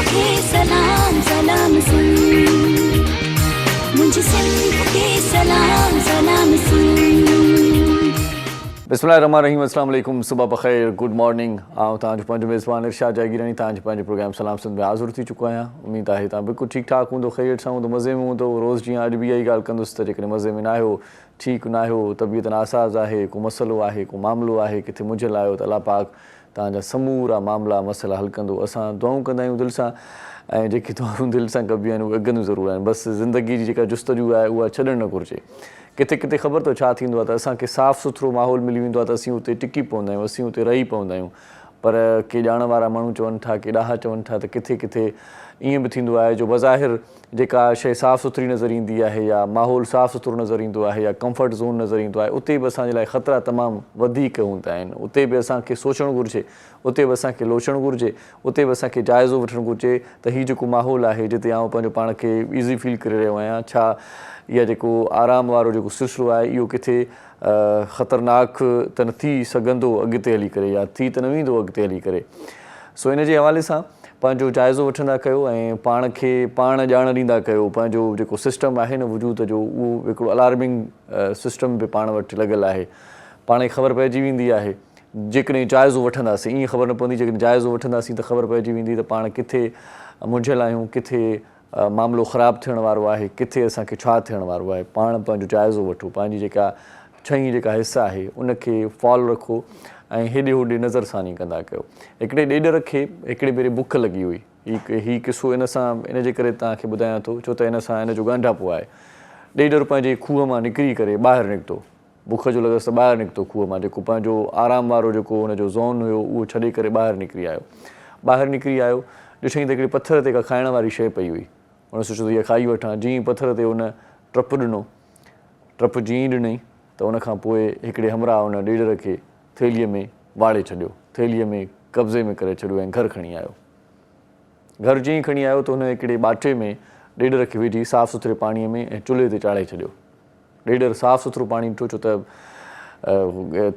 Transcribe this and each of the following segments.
खे सलाम सलाम सुन, मुझे सिंध खे सलाम सलाम सुन। बिस्मिल्लाहिर्रहमानिर्रहीम, अस्सलाम वालेकुम, सुबह बख़ैर, गुड मॉर्निंग। तव्हांजो पंहिंजो मेज़बान इरशाद जागीरानी तव्हांजे पंहिंजे प्रोग्राम सलाम सिंध में हाज़िर थी चुको आहियां। उमेद आहे तव्हां बिल्कुलु ठीकु ठाक हूंदो, ख़ैरियत सां हूंदो, मज़े में हूंदो। रोज़ जीअं अॼु बि इहा ई ॻाल्हि कंदुसि त जेकॾहिं मज़े में न आहियो, ठीकु न आहियो, तबियत नासाज़ आहे, को मसइलो आहे, को मामिलो आहे, किथे मुंझियल आहियो, त अलाह पाक तव्हांजा समूरा मामला मसइला हल कंदो। असां दुआऊं कंदा आहियूं दिलि सां, ऐं जेकी दुआऊं दिलि सां कबियूं आहिनि उहे अघनि ज़रूरु आहिनि। बसि ज़िंदगी जी जेका जुस्तजू आहे उहा छॾणु न घुरिजे। किथे किथे ख़बर अथव छा थींदो आहे त असांखे साफ़ु सुथिरो माहौल मिली वेंदो आहे त असीं उते टिकी पवंदा आहियूं, असीं उते रही पवंदा आहियूं। पर के ॼाण वारा माण्हू चवनि था, के ॾाहा चवनि था त किथे किथे ईअं बि थींदो आहे जो बज़ाहिर जेका शइ साफ़ु सुथिरी नज़र ईंदी आहे या माहौल साफ़ु सुथिरो नज़र ईंदो आहे या कंफर्ट ज़ोन नज़र ईंदो आहे, उते बि असांजे लाइ ख़तरा तमामु वधीक हूंदा आहिनि। उते बि असांखे सोचणु घुरिजे, उते बि असांखे लोचणु घुरिजे, उते बि असांखे जाइज़ो वठणु घुरिजे त हीउ जेको माहौल आहे जिते आउं पंहिंजो पाण खे ईज़ी फील करे रहियो आहियां, छा इहा जेको आराम वारो जेको सिलसिलो आहे इहो किथे ख़तरनाक त न थी सघंदो अॻिते हली करे, या थी त न वेंदो अॻिते हली करे। सो इन जे हवाले सां पंहिंजो जाइज़ो वठंदा कयो ऐं पाण खे पाण ॼाण ॾींदा कयो। पंहिंजो जेको सिस्टम आहे न वजूद जो, उहो हिकिड़ो अलार्मिंग सिस्टम बि पाण वटि लॻियलु आहे। पाण खे ख़बर पइजी वेंदी आहे जेकॾहिं जाइज़ो वठंदासीं। ईअं ख़बर न पवंदी, जेकॾहिं जाइज़ो वठंदासीं त ख़बर पइजी वेंदी त पाण किथे मुंझियल आहियूं, किथे मामिलो ख़राबु थियण वारो आहे, किथे असांखे छा थियण वारो आहे। पाण पंहिंजो जाइज़ो वठो, पंहिंजी जेका छहीं जेका हिसा आहे उनखे फॉलो रखो ऐं हेॾे होॾे नज़रसानी कंदा कयो। हिकिड़े ॾेॾर खे हिकिड़े भेरे बुख लॻी हुई। हीउ किसो इन सां इन जे करे तव्हांखे ॿुधायां थो, छो त इन सां इन जो ॻांढापो आहे। ॾेॾर पंहिंजे खूह मां निकिरी करे ॿाहिरि निकितो, बुख जो लॻसि त ॿाहिरि निकितो खूह मां, जेको पंहिंजो आराम वारो जेको हुनजो ज़ोन हुयो उहो छॾे करे ॿाहिरि निकिरी आयो। ॿाहिरि निकिरी आयो, ॾिठईं त हिकिड़ी पथर ते का खाइण वारी शइ पई हुई। हुन सोचियो त इहा खाई वठां। जीअं पथर ते हुन टप ॾिनो, टप जीअं ॾिनई त उनखां पोइ हिकिड़े हमराह हुन ॾेॾर खे थेलीअ में वाड़े छॾियो, थेलीअ में कब्ज़े में करे छॾियो ऐं घरु खणी आयो। घरु जीअं खणी आयो त हुन हिकिड़े ॿाटे में ॾेॾर खे विझी साफ़ु सुथिरे पाणीअ में ऐं चुल्हे ते चाढ़े छॾियो। ॾेॾर साफ़ु सुथिरो पाणी ॾिठो, छो त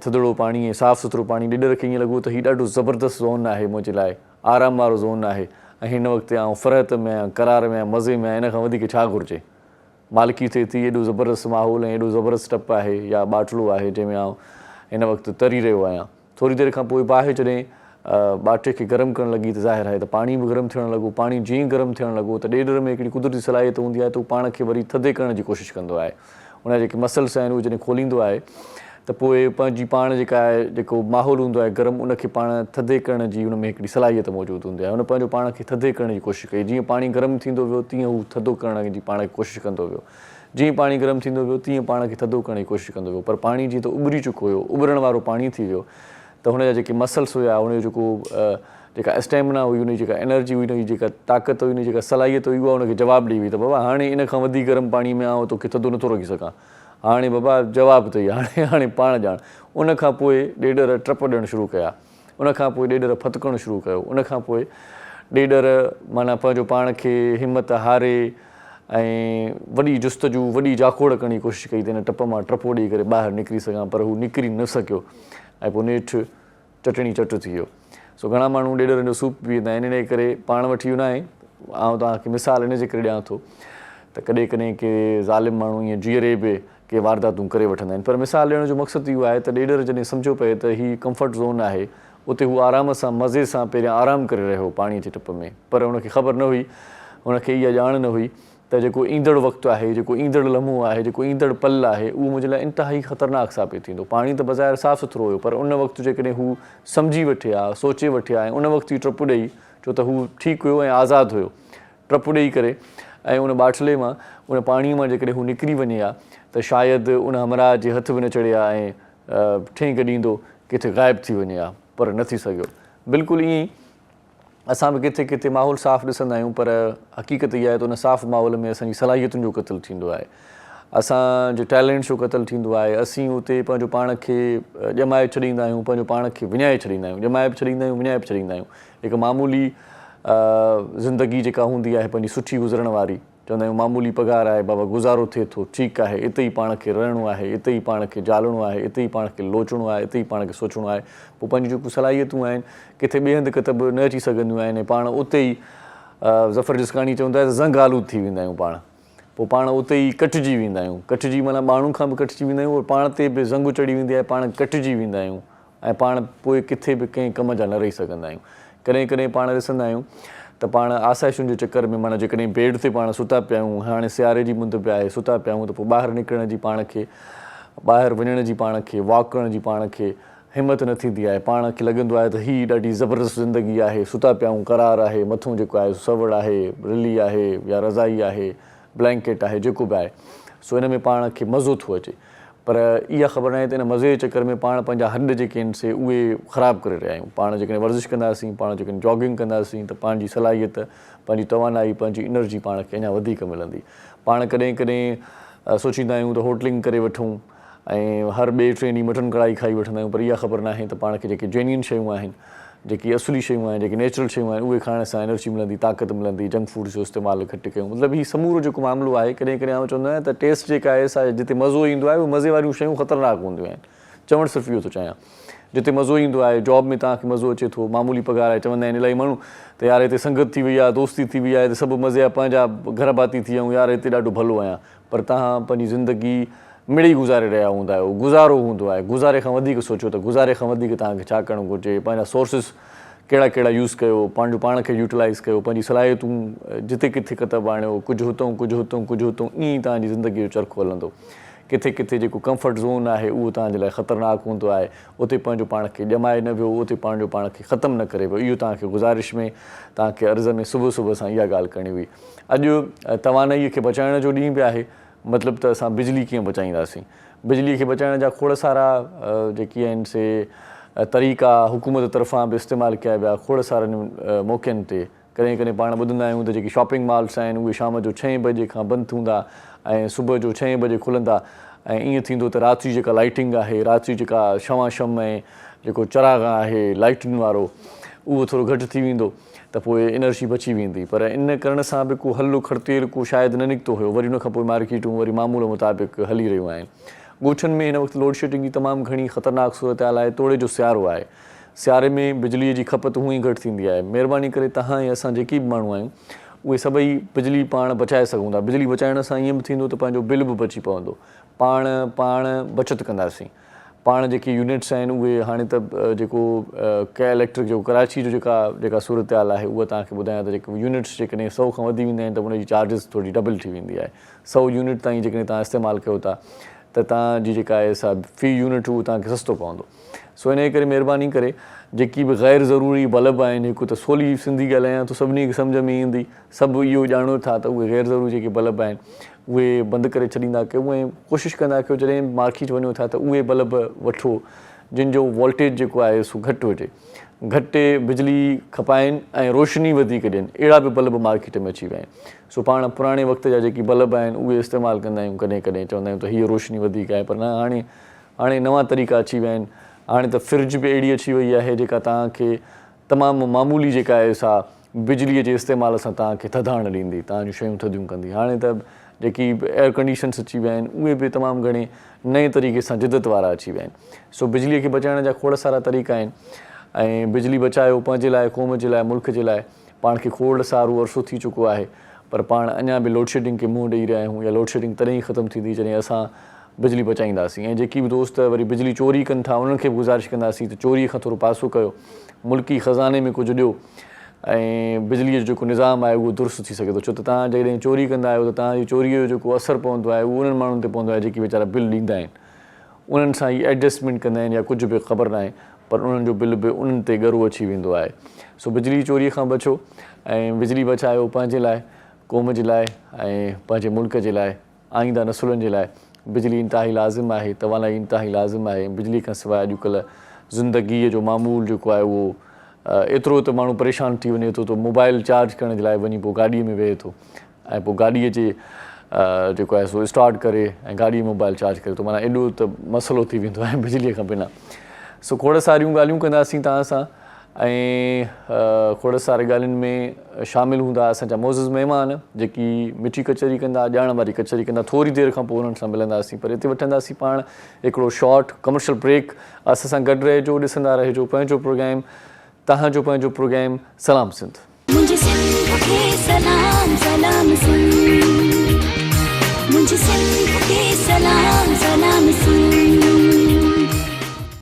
थधिड़ो पाणी ऐं साफ़ु सुथिरो पाणी। ॾेॾर खे ईअं लॻो त हीउ ॾाढो ज़बरदस्तु ज़ोन आहे मुंहिंजे लाइ, आराम वारो ज़ोन आहे ऐं हिन वक़्तु आउं फ़रहत में आहियां, करार में आहियां, मज़े में आहियां, इन खां वधीक छा घुरिजे। मालिकी थिए थी, एॾो ज़बरदस्तु माहौल ऐं एॾो ज़बरदस्तु टप आहे या बाटलो आहे जंहिंमें आउं हिन वक़्तु तरी रहियो आहियां। थोरी देरि खां पोइ बाहि जॾहिं बाटे खे गरमु करणु लॻी त ज़ाहिर आहे त पाणी बि गरमु थियणु लॻो। पाणी जीअं गरमु थियणु लॻो त ॾेॾर में हिकिड़ी कुदरती सलाहियत हूंदी आहे त उहो पाण खे वरी थधे करण जी कोशिशि कंदो आहे। उनजा जेके मसल्स आहिनि उहे जॾहिं खोलींदो आहे त पोइ पंहिंजी पाण जेका आहे जेको माहौल हूंदो आहे गरमु, उनखे पाण थधे करण जी उन में हिकिड़ी सलाहियत मौजूदु हूंदी आहे। हुन पंहिंजो पाण खे थधे करण जी कोशिशि कई। जीअं पाणी गरमु थींदो वियो तीअं हू थधो करण जी पाण खे कोशिशि कंदो वियो। जीअं पाणी गरमु थींदो वियो तीअं पाण खे थधो करण जी कोशिशि कंदो वियो। पर पाणी जीअं त उॿरी चुको हुयो, उॿरण वारो पाणी थी वियो, त हुनजा जेके मसल्स हुआ, हुनजो जेको जेका स्टेमिना हुई, हुनजी जेका एनर्जी हुई, हुनजी जेका ताक़त हुई, हुनजी जेका सलाहियत हुई, उहा हुनखे जवाबु ॾेई हुई त बाबा हाणे इन खां वधीक गरमु पाणी में आउं तोखे थधो नथो रखी सघां। हाणे बाबा जवाबु अथई, हाणे पाण ॼाण। उनखां पोइ ॾेॾर टप ॾियणु शुरू कया, उनखां पोइ ॾेॾर फतकणु शुरू कयो, उनखां पोइ ॾेॾर माना पंहिंजो पाण खे हिमत हारे ऐं वॾी जुस्तजू, वॾी जाखोड़ करण जी कोशिशि कई त हिन टप मां टपो ॾेई करे ॿाहिरि निकिरी सघां, पर हू निकिरी न सघियो ऐं पोइ नेठि चटणी चट थी वियो। सो घणा माण्हू ॾेॾरनि जो सूप पीअंदा आहिनि, इन करे पाण वठी इहो न आहे। आउं तव्हांखे मिसाल इन जे करे ॾियां थो त कॾहिं कॾहिं के ज़ालिम माण्हू ईअं जीअरे बि के वारदातूं करे वठंदा आहिनि, पर मिसाल ॾियण जो मक़सदु इहो आहे त ॾेॾर जॾहिं सम्झो पए त हीउ कंफर्ट ज़ोन आहे, उते हू आराम सां मज़े सां पहिरियां आराम करे रहियो पाणीअ जे टप में, पर हुनखे ख़बर न हुई, हुनखे इहा ॼाण न हुई त जेको ईंदड़ वक़्तु आहे, जेको ईंदड़ लम्हो आहे, जेको ईंदड़ पल आहे, उहो मुंहिंजे लाइ इंतिहाई ख़तरनाक साबित थींदो। पाणी त बज़ाहिर साफ़ु सुथिरो हुयो, पर उन वक़्तु जेकॾहिं हू सम्झी वठे हा, सोचे वठे हा ऐं उन वक़्तु ई टप ॾेई, छो त हू ठीकु हुयो ऐं आज़ादु हुयो, टप ॾेई करे ऐं उन बाटले मां, उन पाणीअ मां जेकॾहिं हू निकिरी वञे हा त शायदि उन हमराह जे हथ बि न चढ़े हा ऐं ठेंग ॾींदो किथे ग़ाइबु थी वञे हा, पर न थी सघियो। बिल्कुलु ईअं ई असां बि किथे किथे माहौल साफ़ु ॾिसंदा आहियूं, पर हक़ीक़त इहा आहे त उन साफ़ु माहौल में असांजी सलाहियतुनि जो क़तलु थींदो आहे, असांजे टैलेंट्स जो क़तलु थींदो आहे। असीं उते पंहिंजो पाण खे ॼमाए छॾींदा आहियूं, पंहिंजो पाण खे विञाए छॾींदा आहियूं, ॼमाए बि छॾींदा आहियूं, विञाए बि छॾींदा आहियूं। हिकु मामूली ज़िंदगी जेका हूंदी आहे पंहिंजी सुठी गुज़रण वारी, चवंदा आहियूं मामूली पघार आहे बाबा, गुज़ारो थिए थो, ठीकु आहे, इते ई पाण खे रहणो आहे, इते ई पाण खे ॼालणो आहे, इते ई पाण खे लोचणो आहे, इते ई पाण खे सोचणो आहे। पोइ पंहिंजूं जेकियूं सलाहियतूं आहिनि किथे ॿिए हंधि किथे बि न अची सघंदियूं आहिनि, पाण उते ई ज़फ़र जिसकानी चवंदा आहे त ज़ंग आलूद थी वेंदा आहियूं पाण, पोइ पाण उते ई कटिजी वेंदा आहियूं, कटिजी माना माण्हुनि खां बि कटिजी वेंदा आहियूं, और पाण ते बि ज़ंग चढ़ी वेंदी आहे, पाण कटिजी वेंदा आहियूं ऐं पाण पोइ किथे बि कंहिं कम जा न रही सघंदा आहियूं। कॾहिं कॾहिं पाण ॾिसंदा आहियूं त पाण आसाइशुनि जे चकर में माना जेकॾहिं बेड ते पाण सुता पिया आहियूं, हाणे सियारे जी मुंदि पिया आहे, सुता पिया आहियूं, त पोइ ॿाहिरि निकिरण जी पाण खे, ॿाहिरि वञण जी पाण खे, वॉक करण जी पाण खे हिमत न थींदी आहे। पाण खे लॻंदो आहे त हीअ ॾाढी ज़बरदस्त ज़िंदगी आहे, सुता पिया आहियूं, करार आहे, मथां जेको आहे सवड़ आहे, रिली आहे या रज़ाई आहे, ब्लैंकेट आहे, जेको बि आहे, सो हिन में पाण खे मज़ो थो अचे। पर इहा ख़बर नाहे त इन मज़े जे चकर में पाण पंहिंजा हॾ जेके आहिनि से उहे ख़राबु करे रहिया आहियूं। पाण जेकॾहिं वर्जिश कंदासीं, पाण जेकॾहिं जॉगिंग कंदासीं, त पंहिंजी सलाहियत, पंहिंजी तवानाई, पंहिंजी एनर्जी पाण खे अञा वधीक मिलंदी। पाण कॾहिं कॾहिं सोचींदा आहियूं त होटलिंग करे वठूं ऐं हर ॿिए टे ॾींहुं मटन कढ़ाई खाई वठंदा आहियूं, पर इहा ख़बर नाहे त पाण खे जेके जेन्युइन शयूं आहिनि, जेकी असली शयूं आहिनि, जेके नेचुरल शयूं आहिनि, उहे खाइण सां एनर्जी मिलंदी, ताक़त मिलंदी। जंक फूड जो इस्तेमालु घटि कयूं। मतिलबु हीउ समूरो जेको मामिलो आहे, कॾहिं कॾहिं आउं चवंदो आहियां त टेस्ट जेका आहे सा जिते मज़ो ईंदो आहे, उहे मज़े वारियूं शयूं ख़तरनाक हूंदियूं आहिनि। चवणु सिर्फ़ु इहो थो चाहियां, जिते मज़ो ईंदो आहे, जॉब में तव्हांखे मज़ो अचे थो, मामूली पघार आहे, चवंदा आहिनि इलाही माण्हू त यार हिते संगत थी वई आहे, दोस्ती थी वई आहे, त सभु मज़े जा पंहिंजा घर भाती थी वियूं, यार हिते ॾाढो भलो आहियां, पर तव्हां पंहिंजी ज़िंदगी मिड़ी गुज़ारे रहिया हूंदा आहियो। गुज़ारो हूंदो आहे, गुज़ारे खां वधीक सोचो त गुज़ारे खां वधीक तव्हांखे छा करणु घुरिजे, पंहिंजा सोर्सिस कहिड़ा कहिड़ा यूज़ कयो, पंहिंजो पाण खे यूटिलाइज़ कयो, पंहिंजी सलाहियतूं जिते किथे किताब आणियो, कुझु हुतऊं कुझु हुतऊं कुझु हुतऊं, ईअं ई तव्हांजी ज़िंदगीअ जो चरखो हलंदो। किथे किथे जेको कंफर्ट ज़ोन आहे उहो तव्हांजे लाइ ख़तरनाक हूंदो आहे, उते पंहिंजो पाण खे ॼमाए न वियो, उते पंहिंजो पाण खे ख़तमु न करे वियो। इहो तव्हांखे गुज़ारिश में, तव्हांखे अर्ज़ में सुबुह सुबुह सां इहा ॻाल्हि करणी हुई। अॼु तवानाईअ खे बचाइण जो ॾींहुं बि आहे, मतिलबु त असां बिजली कीअं बचाईंदासीं। बिजलीअ खे बचाइण जा खोड़ सारा जेकी आहिनि से तरीक़ा हुकूमत तरफ़ां बि इस्तेमालु कया विया, खोड़ सारनि मौक़नि ते। कॾहिं कॾहिं पाण ॿुधंदा आहियूं त जेकी शॉपिंग मॉल्स आहिनि उहे शाम जो 6 बजे खां बंदि हूंदा ऐं सुबुह जो 6 बजे खुलंदा, ऐं ईअं थींदो त राति जी जेका लाइटिंग आहे, राति जी जेका शमाशम ऐं जेको चराग आहे लाइटुनि वारो, उहो थोरो घटि थी वेंदो, त पोइ एनर्जी बची वेंदी। पर इन करण सां बि को हलो खड़तेल को शायदि न निकितो हुयो। वरी उन खां पोइ मार्केटूं वरी मामूल मुताबिक़ हली रहियूं आहिनि। ॻोठनि में हिन वक़्तु लोड शेडिंग जी तमामु घणी ख़तरनाक सूरत हाल आहे। तोड़े जो सियारो आहे, सियारे में बिजलीअ जी खपत हूअं ई घटि थींदी आहे। महिरबानी करे तव्हां ऐं असां जेकी बि माण्हू आहियूं, उहे सभई बिजली पाण बचाए सघूं था। बिजली बचाइण सां ईअं बि थींदो त पंहिंजो बिल बि बची पवंदो, पाण बचति कंदासीं। पाण जेके यूनिट्स आहिनि उहे हाणे त जेको के इलेक्ट्रिक जो कराची जो जेका सूरत हाल आहे उहा तव्हांखे ॿुधायां त जेके यूनिट्स जेकॾहिं 100 खां वधी वेंदा आहिनि त उनजी चार्जिस थोरी डबल थी वेंदी आहे। 100 यूनिट ताईं जेकॾहिं तव्हां इस्तेमालु कयो था त तव्हांजी जेका आहे सा फ़ी यूनिट उहो तव्हांखे सस्तो पवंदो। सो इन करे महिरबानी करे जेकी बि ग़ैर ज़रूरी बल्ब आहिनि, हिकु त सवली सिंधी ॻाल्हायां त सभिनी खे सम्झ में ईंदी, सभु इहो ॼाणो था त उहे ग़ैर ज़रूरी जेके बल्ब आहिनि उहे बंदि करे छॾींदा कयो ऐं कोशिशि कंदा कयो जॾहिं मार्केट वञो था त उहे बल्ब वठो जिन जो वोल्टेज जेको आहे सो घटि हुजे, घटि बिजली खपाइनि ऐं रोशनी वधीक ॾियनि। अहिड़ा बि बल्ब मार्केट में अची विया आहिनि। सो पाण पुराणे वक़्त जा जेकी बल्ब आहिनि उहे इस्तेमालु कंदा आहियूं। कॾहिं कॾहिं चवंदा आहियूं त हीअ रोशनी वधीक आहे, पर न, हाणे नवां तरीक़ा अची विया आहिनि। हाणे त फ्रिज बि अहिड़ी अची वई आहे जेका तव्हांखे तमामु मामूली जेका आहे सा बिजलीअ जे इस्तेमाल सां तव्हांखे थधाइण ॾींदी, तव्हांजूं शयूं थधियूं कंदी। हाणे त जेकी एयर कंडीशन्स अची विया आहिनि उहे बि तमामु घणे नए तरीक़े सां जिदत वारा अची विया आहिनि। सो बिजलीअ खे बचाइण जा खोड़ सारा तरीक़ा आहिनि ऐं बिजली बचायो पंहिंजे लाइ, क़ौम जे लाइ, मुल्क जे लाइ। पाण खे खोड़ सारो अरसो थी चुको आहे, पर पाण अञा बि लोड शेडिंग खे मुंहुं ॾेई रहिया आहियूं। या लोड शेडिंग तॾहिं ई ख़तमु थींदी जॾहिं असां बिजली बचाईंदासीं। ऐं जेकी बि दोस्त वरी बिजली चोरी कनि था उन्हनि खे बि गुज़ारिश कंदासीं त चोरीअ खां थोरो पासो कयो, मुल्की ख़ज़ाने में कुझु ॾियो ऐं बिजलीअ जो जेको निज़ाम आहे उहो दुरुस्त थी सघे थो। छो त तव्हां जॾहिं चोरी कंदा आहियो त तव्हांजी चोरीअ जो जेको असरु पवंदो आहे उहो उन्हनि माण्हुनि ते पवंदो आहे जेके वीचारा बिल ॾींदा आहिनि। उन्हनि सां ई एडजस्टमेंट कंदा आहिनि या कुझु बि ख़बर न आहे, पर उन्हनि जो बिल बि उन्हनि ते ॻरो अची वेंदो आहे। सो बिजली चोरीअ खां बचो ऐं बिजली बचायो पंहिंजे लाइ, क़ौम जे लाइ ऐं पंहिंजे मुल्क जे लाइ, आईंदा नसुलनि जे लाइ। बिजली इंतिहाई लाज़िम आहे, तवानाई इंतिहाई लाज़िम आहे। बिजली खां सवाइ अॼुकल्ह ज़िंदगीअ जो मामूल जेको आहे उहो एतिरो त माण्हू परेशान थी वञे थो त मोबाइल चार्ज करण जे लाइ वञी पोइ गाॾीअ में वेहे थो ऐं पोइ गाॾीअ जे जेको आहे सो स्टार्ट करे ऐं गाॾी मोबाइल चार्ज करे थो। माना एॾो त मसइलो थी वेंदो आहे बिजलीअ खां बिना। सो खोड़ सारियूं ॻाल्हियूं कंदासीं तव्हां सां ऐं खोड़ सारे ॻाल्हियुनि में शामिलु हूंदा असांजा मोज़िज़ महिमान जेकी मिठी कचहरी कंदा, ॼाण वारी कचहरी कंदा। थोरी देरि खां पोइ उन्हनि सां मिलंदासीं, पर हिते वठंदासीं पाण हिकिड़ो शॉर्ट कमर्शियल ब्रेक। असां सां गॾु रहिजो, ॾिसंदा रहिजो पंहिंजो प्रोग्राम, तव्हांजो पंहिंजो प्रोग्राम सलाम सिंध। खे सलाम सलाम सिंध मुंहिंजी सिंध खे सलाम सलाम सिंध।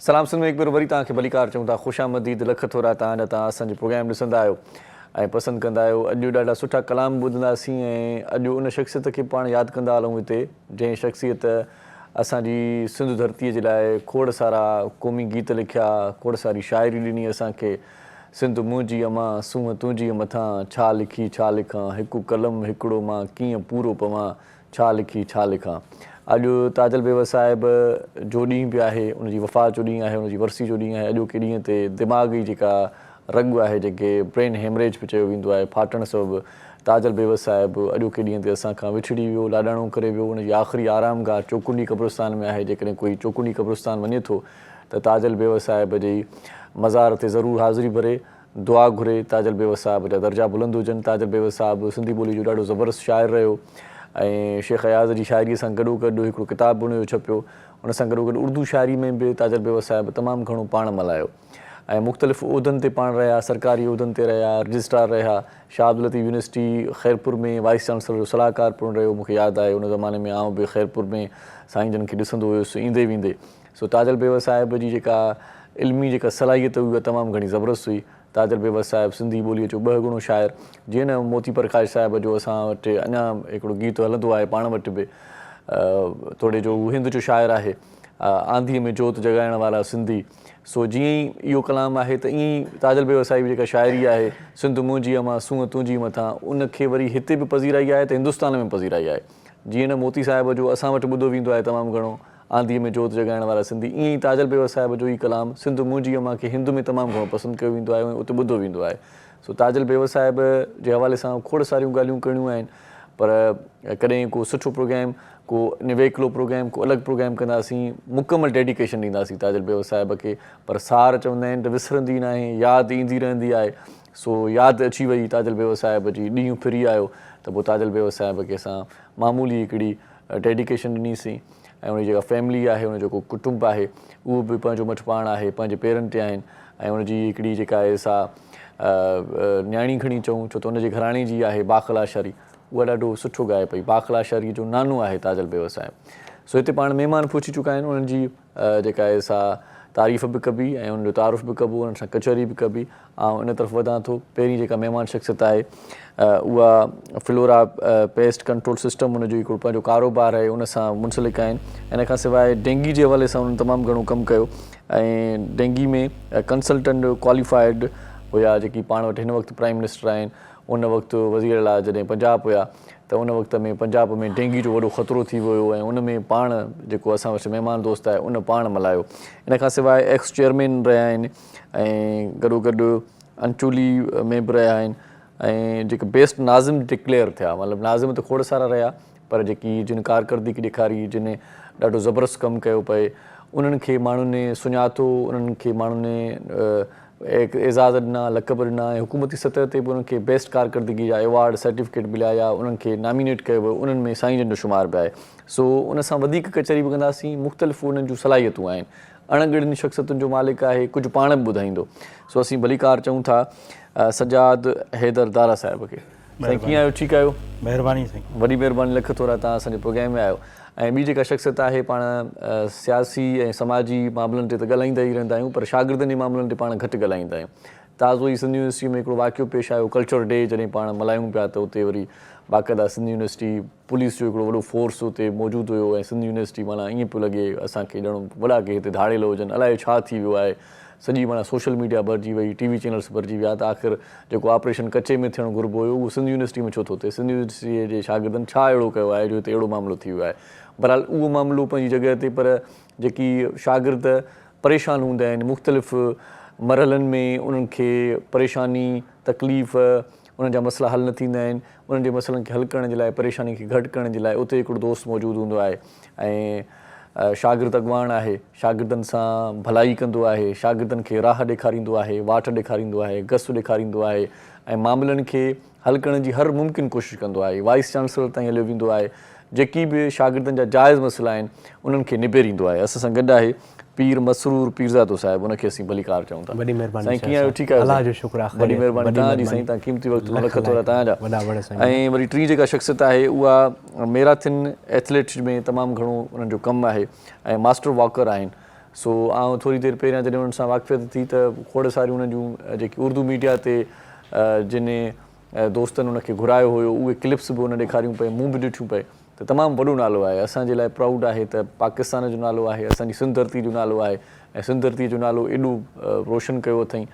सलाम सिंध में हिकु भेरो वरी तव्हांखे भलीकार चऊं था, ख़ुशि आमदीद, लख थोरा तव्हां असांजो प्रोग्राम ॾिसंदा आहियो ऐं पसंदि कंदा आहियो। अॼु ॾाढा सुठा कलाम ॿुधंदासीं ऐं अॼु उन शख़्सियत खे पाण यादि कंदा हलूं हिते, जंहिं शख़्सियत असांजी सिंध धरतीअ जे लाइ खोड़ सारा क़ौमी गीत लिखिया, खोड़ सारी शाइरी ॾिनी असांखे। सिंध मुंहिंजी अमां सूंहं तुंहिंजी मथां, छा लिखी छा लिखां, हिकु कलम हिकिड़ो मां कीअं पूरो पवां, छा लिखी छा लिखां। अॼु ताजल बेवर साहिब जो ॾींहुं बि आहे, उनजी वफ़ात जो ॾींहुं आहे, उनजी वरसी जो ॾींहुं आहे। अॼोके ॾींहं ते दिमाग़ी जेका रग आहे, जेके ब्रेन हेमरेज बि चयो वेंदो आहे, फाटण सबबि ताजल बेवर साहिब अॼोके ॾींहं ते असांखां विछड़ी वियो, लाॾाणो करे वियो। उनजी आख़िरी आरामगाह चौकुंडी क़ब्रिस्तान में आहे। जेकॾहिं कोई चौकुंडी क़ब्रिस्तान वञे थो त ताजल बेवर साहिब जी मज़ार ते ज़रूरु हाज़िरी भरे, दुआ घुरे, ताजल बेवर साहिब जा दर्जा बुलंद हुजनि। ताजल बेवर साहिब सिंधी ॿोली जो ॾाढो ज़बरदस्त शाइर रहियो ऐं शेख अयाज़ जी शाइरीअ सां गॾोगॾु हिकिड़ो किताबु उनजो छपियो। उन सां गॾोगॾु उर्दू शाइरी में बि ताजल बेवर साहिब तमामु घणो पाण मल्हायो ऐं मुख़्तलिफ़ उहिदनि ते पाण रहिया, सरकारी उहिदनि ते रहिया, रजिस्ट्रार रहिया। शाह अब्दुल लतीफ़ यूनिवर्सिटी ख़ैरपुर में वाइस चांसलर जो सलाहकार पिणु रहियो। मूंखे यादि आहे उन ज़माने में आउं बि ख़ैरपुर में साईं जन खे ॾिसंदो हुयुसि ईंदे वेंदे। सो ताजल बेवर साहिब जी जेका इल्मी जेका सलाहियत हुई उहा तमामु घणी ज़बरदस्त हुई। ताजल बेवर साहिब सिंधी ॿोलीअ जो ॿ गुणो शाइर, जीअं न मोती प्रकाश साहिब जो असां वटि अञा हिकिड़ो गीत हलंदो आहे पाण वटि बि, थोरे जो हिंद जो शाइर आहे, आंधीअ में जोत जॻाइण वारा सिंधी। सो जीअं ई इहो कलाम आहे त ईअं ई ताजल बेवर साहिब जेका शाइरी आहे, सिंध मुंहिंजी अमां सूंहं तुंहिंजी मथां, उनखे वरी हिते बि पज़ीराई आहे त हिंदुस्तान में पज़ीराई आहे। जीअं न मोती साहिब जो असां वटि ॿुधो वेंदो आहे तमामु घणो, आंधीअ में जोत जॻाइण वारा सिंधी, ईअं ई ताजल बेवर साहिब जो ई कलाम सिंध मुंहिंजी अमां खे हिंद में तमामु घणो पसंदि कयो वेंदो आहे ऐं उते ॿुधो वेंदो आहे। सो ताजल बेवर साहिब जे हवाले सां खोड़ सारियूं ॻाल्हियूं करणियूं आहिनि, पर कॾहिं को सुठो प्रोग्राम, को निवेकलो प्रोग्राम, को अलॻि प्रोग्राम कंदासीं, मुकमल डेडिकेशन ॾींदासीं ताजल बेवर साहिब खे। पर सार चवंदा आहिनि त विसरंदी न आहे, यादि ईंदी रहंदी आहे। सो यादि अची वई ताजल बेवर साहिब जी, ॾींहुं फिरी आयो त पोइ ताजल बेवर साहिब खे असां मामूली हिकिड़ी डेडिकेशन ॾिनीसीं ऐं उनजी जेका फैमिली आहे, उन जेको कुटुंब आहे, उहो बि पंहिंजो मठि पाण आहे, पंहिंजे पेरनि ते आहिनि ऐं उनजी हिकिड़ी जेका आहे सा न्याणी खणी चऊं, छो त उनजे घराणे जी आहे बाखला शारी, उहा ॾाढो सुठो ॻाए पई। बाखला शारी जो नानो आहे ताजल बेवर साहिब। सो हिते पाण महिमान पहुची चुका आहिनि, उन्हनि जी जेका आहे सा तारीफ़ बि कबी ऐं उनजो तारुफ़ बि कबो, उन्हनि सां कचहरी बि कबी। ऐं इन तरफ़ वधां थो, पहिरीं जेका महिमान शख़्सियत आहे उहा फ्लोरा पेस्ट कंट्रोल सिस्टम, उनजो हिकिड़ो पंहिंजो कारोबार आहे, उन सां मुंसलिक आहिनि। इन खां सवाइ डेंगी जे हवाले सां उन्हनि तमामु घणो कमु कयो ऐं डेंगी में कंसल्टेंट क्वालिफाइड हुया, जेकी पाण वटि हिन वक़्तु प्राइम मिनिस्टर आहिनि। उन वक़्तु वज़ीर आला जॾहिं पंजाब हुया त उन वक़्त में पंजाब में डेंगी जो वॾो ख़तरो थी वियो ऐं उन में पाण जेको असां वटि महिमान दोस्त आहे उन पाण मल्हायो। इन खां सवाइ एक्स चेयरमैन रहिया आहिनि ऐं गॾोगॾु अंचोली में बि रहिया आहिनि ऐं जेके बेस्ट नाज़िम डिक्लेयर थिया, मतिलबु नाज़िम त खोड़ सारा रहिया, पर जेकी जिन कारकर्दगी ॾेखारी, जिन ॾाढो ज़बरदस्त कमु कयो पए, उन्हनि खे माण्हुनि सुञातो, उन्हनि खे माण्हुनि एज़ाज़ ॾिना, लक़ब ॾिना ऐं हुकूमती सतह ते बि उन्हनि खे बेस्ट कारकर्दगी जा एवॉर्ड सर्टिफिकेट मिलिया या उन्हनि खे नॉमिनेट कयो वियो, उन्हनि में साईं जन जो शुमार बि आहे। सो उन सां वधीक कचहरी बि कंदासीं, मुख़्तलिफ़ उन्हनि जूं सलाहियतूं आहिनि, अणॻिड़ियुनि शख़्सियतुनि जो मालिक आहे, कुझु पाण बि ॿुधाईंदो। सो असीं भलीकार चऊं था सजाद हैदर दारा साहिब खे। साईं कीअं आहियो? ठीकु आहियो? महिरबानी साईं। वॾी महिरबानी, लख थोरा, तव्हां असांजे प्रोग्राम में आहियो। ऐं ॿी जेका शख़्सियत आहे, पाण सियासी ऐं समाजी मामलनि ते त ॻाल्हाईंदा ई रहंदा आहियूं, पर शागिर्दनि जे मामलनि ते पाण घटि ॻाल्हाईंदा आहियूं। ताज़ो ई सिंध यूनिवर्सिटी में हिकिड़ो वाक़ियो पेश आयो, कल्चर डे जॾहिं पाण मल्हायूं पिया त उते वरी बाक़ाइदा सिंध यूनिवर्सिटी पुलिस जो हिकिड़ो वॾो फोर्स उते मौजूदु हुयो ऐं सिंध यूनिवर्सिटी माना ईअं पियो लॻे असांखे ॼणो वॾा के हिते धाड़ेल हुजनि, अलाए छा थी वियो आहे। सॼी माना सोशल मीडिया भरिजी वई, टीवी चैनल्स भरिजी विया, त आख़िर जेको ऑपरेशन कचे में थियणु घुरिबो हुयो उहो सिंध यूनिवर्सिटी में छो थो थिए? सिंध यूनिवर्सिटीअ जे शागिर्दनि छा अहिड़ो कयो आहे जो हिते अहिड़ो मामिलो थी वियो आहे? बहरहाल उहो मामिलो पंहिंजी जॻह ते, पर जेकी शागिर्द परेशान हूंदा आहिनि मुख़्तलिफ़ मरहलनि में, उन्हनि खे परेशानी तकलीफ़, उन्हनि जा मसइला हल न थींदा आहिनि, उन्हनि जे मसइलनि खे हल करण जे लाइ, परेशानी खे घटि करण जे लाइ उते हिकिड़ो दोस्त मौजूदु हूंदो आहे ऐं शागिर्द अॻुवाण आहे, शागिर्दनि सां भलाई कंदो आहे, शागिर्दनि खे राह ॾेखारींदो आहे, वाट ॾेखारींदो आहे, गस ॾेखारींदो आहे ऐं मामलनि खे हल करण जी हर मुमकिन कोशिशि कंदो आहे। वाइस चांसलर ताईं हलियो वेंदो आहे, जेकी बि शागिर्दनि जा जाइज़ मसइला आहिनि उन्हनि खे निबेरींदो आहे। असां सां गॾु आहे पीर मसरूर पीरज़ादो साहिबु, उनखे असीं भलीकार चऊं था। वॾी महिरबानी साईं, कीअं आहियो? ठीकु आहे? अलाह जो शुक्र आहे। वॾी महिरबानी तव्हांजी साईं, तव्हां क़ीमती वक़्तु लख थोरा तव्हांजा। ऐं वरी टी जेका शख़्सियत आहे उहा मैराथन एथलीट में तमामु घणो उन्हनि जो कमु आहे ऐं मास्टर वॉकर आहिनि। सो आउं थोरी देरि पहिरियां जॾहिं उन्हनि सां वाक़फ़ियत थी त खोड़ सारियूं उन्हनि जूं जेकी उर्दू मीडिया ते जिन दोस्तनि उनखे घुरायो हुयो उहे क्लिप्स बि उन ॾेखारियूं पई, मूं बि ॾिठियूं पई। त तमामु वॾो नालो आहे, असांजे लाइ प्राउड आहे त पाकिस्तान जो नालो आहे, असांजी सिंध धरती जो नालो आहे ऐं सिंध धरतीअ जो नालो एॾो रोशन कयो अथई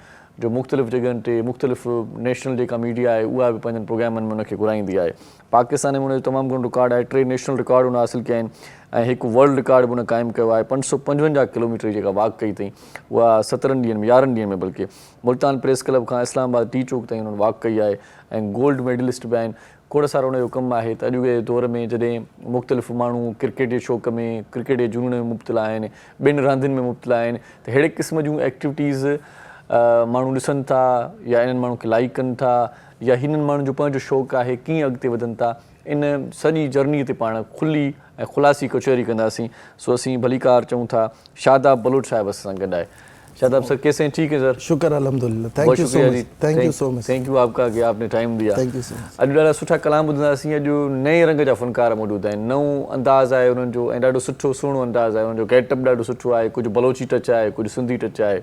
जो मुख़्तलिफ़ जॻहियुनि ते मुख़्तलिफ़ नेशनल जेका मीडिया आहे उहा बि पंहिंजनि प्रोग्रामनि में उनखे घुराईंदी आहे। पाकिस्तान में उनजो तमामु घणो रिकॉर्ड आहे, 3 नेशनल रिकॉर्ड उन हासिलु कया आहिनि ऐं हिकु वर्ल्ड रिकॉर्ड बि उन क़ाइमु कयो आहे। 555 किलोमीटर जेका वॉक कई अथई उहा 17 ॾींहंनि में 11 ॾींहंनि में बल्कि मुल्तान प्रेस क्लब खां इस्लामाबाद टी चौक ताईं उन्हनि वॉक कई आहे ऐं गोल्ड मेडलिस्ट बि आहिनि। खोड़ सारो उनजो कमु आहे त अॼु जे दौर में जॾहिं मुख़्तलिफ़ माण्हू क्रिकेट जे शौक़ में, क्रिकेट जे जुनून में मुब्तला आहिनि, ॿिनि रांदियुनि में मुब्तला आहिनि, त अहिड़े क़िस्म जूं एक्टिविटीज़ माण्हू ॾिसनि था या इन्हनि माण्हुनि खे लाइक कनि था या हिननि माण्हुनि जो पंहिंजो शौक़ु आहे कीअं अॻिते वधनि था, इन सॼी जर्नीअ ते पाण खुली ऐं ख़ुलासी कचहरी कंदासीं। सो असीं भलीकार चऊं था शादाब बलोच साहिब असां सां गॾु आहे। शादाब सर, कैसे हैं? ठीक है सर, शुक्र अल्हम्दुलिल्लाह। Thank you so much. Thank you आपका कि आपने टाइम दिया। Thank you so much. अॼु ॾाढा सुठा कलाम ॿुधंदासीं। अॼु नए रंग जा फ़नकार मौजूदु आहिनि, नओं अंदाज़ आहे उन्हनि जो ऐं ॾाढो सुठो सुहिणो अंदाज़ आहे उन्हनि जो, गेटअप ॾाढो सुठो आहे, कुझु बलोची टच आहे, कुझु सिंधी टच आहे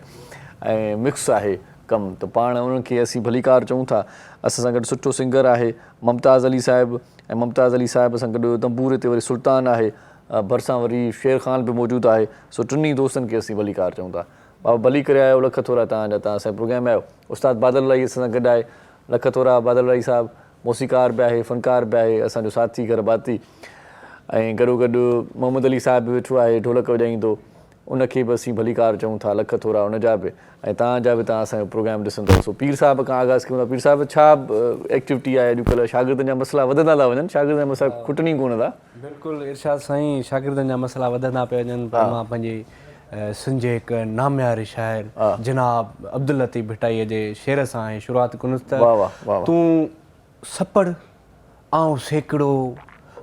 ऐं मिक्स आहे कमु, त पाण उन्हनि खे असीं भलीकार चऊं था। असां सां गॾु सुठो सिंगर आहे मुमताज़ अली साहिबु ऐं मुमताज़ अली साहिब सां गॾु तंबूरे ते वरी सुल्तान आहे, भरिसां वरी शेर ख़ान बि मौजूदु आहे। सो टिनी दोस्तनि खे असीं भलीकार चऊं था। बाबा भली करे आयो, लख थोरा तव्हांजा, तव्हां असांजे प्रोग्राम में आहियो। उस्ताद बादल अलाई असां सां गॾु आहे, लख थोरा बादल अलाई साहिबु मौसीकार बि आहे, फ़नकार बि आहे, असांजो साथी घर भाती। ऐं गॾोगॾु मोहम्मद अली साहिबु बि वेठो आहे ढोलक वॼाईंदो, उनखे बि असीं भलीकार चऊं था, लख थोरा उनजा बि ऐं तव्हांजा बि, तव्हां असांजो प्रोग्राम ॾिसंदव। सो पीर साहिब खां आगाज़ कयूं था। पीर साहिब, छा एक्टिविटी आहे अॼुकल्ह? शागिर्दनि जा मसइला वधंदा था वञनि, शागिर्दनि जा मसइला खुटनि कोन था। बिल्कुलु इरशाद साईं, शागिर्दनि जा मसइला वधंदा पिया वञनि। पर मां पंहिंजे सिंध जे हिकु नामियारे शाइर जनाब अब्दुल लतीफ़ भिटाईअ जे शेर सां ऐं शुरूआति कयुसि त तूं सपड़ आउं सेकिड़ो,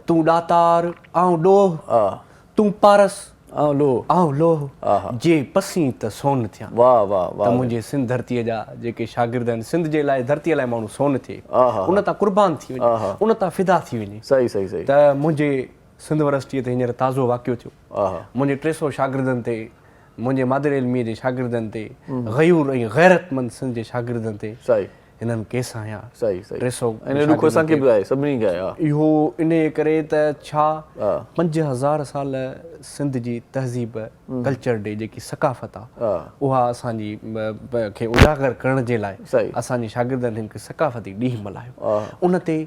तूं ॾातार आउं ॾोह, तूं पारस आउं लोह, जे पसी त सोन थिया। वाह वाह वाह। त मुंहिंजे सिंध धरतीअ जा जेके शागिर्द आहिनि, सिंध जे लाइ, धरतीअ लाइ माण्हू सोन थिए, उन तां कुर्बान थी वञे, उन तां फिदा थी वञे। सही सही सही। त मुंहिंजे सिंध यूनिवर्सिटीअ ते हींअर ताज़ो वाक़ियो थियो। मुंहिंजे 300 शागिर्दनि ते, मुंहिंजे मादर इल्मीअ जे शागिर्दनि ते, ग़यूर ऐं गैरतमंद सिंध जे शागिर्दनि ते सही हिननि केस हयां। सही सही। 300 असांखे बि आहे, सभिनी खे आहे इहो इन करे त छा 5000 साल सिंध जी तहज़ीब, कल्चर डे जेकी सकाफ़त आहे, उहा असांजी खे उजागर करण जे लाइ असांजे शागिर्दनि हिकु सकाफ़ती ॾींहुं मल्हायो। उन ते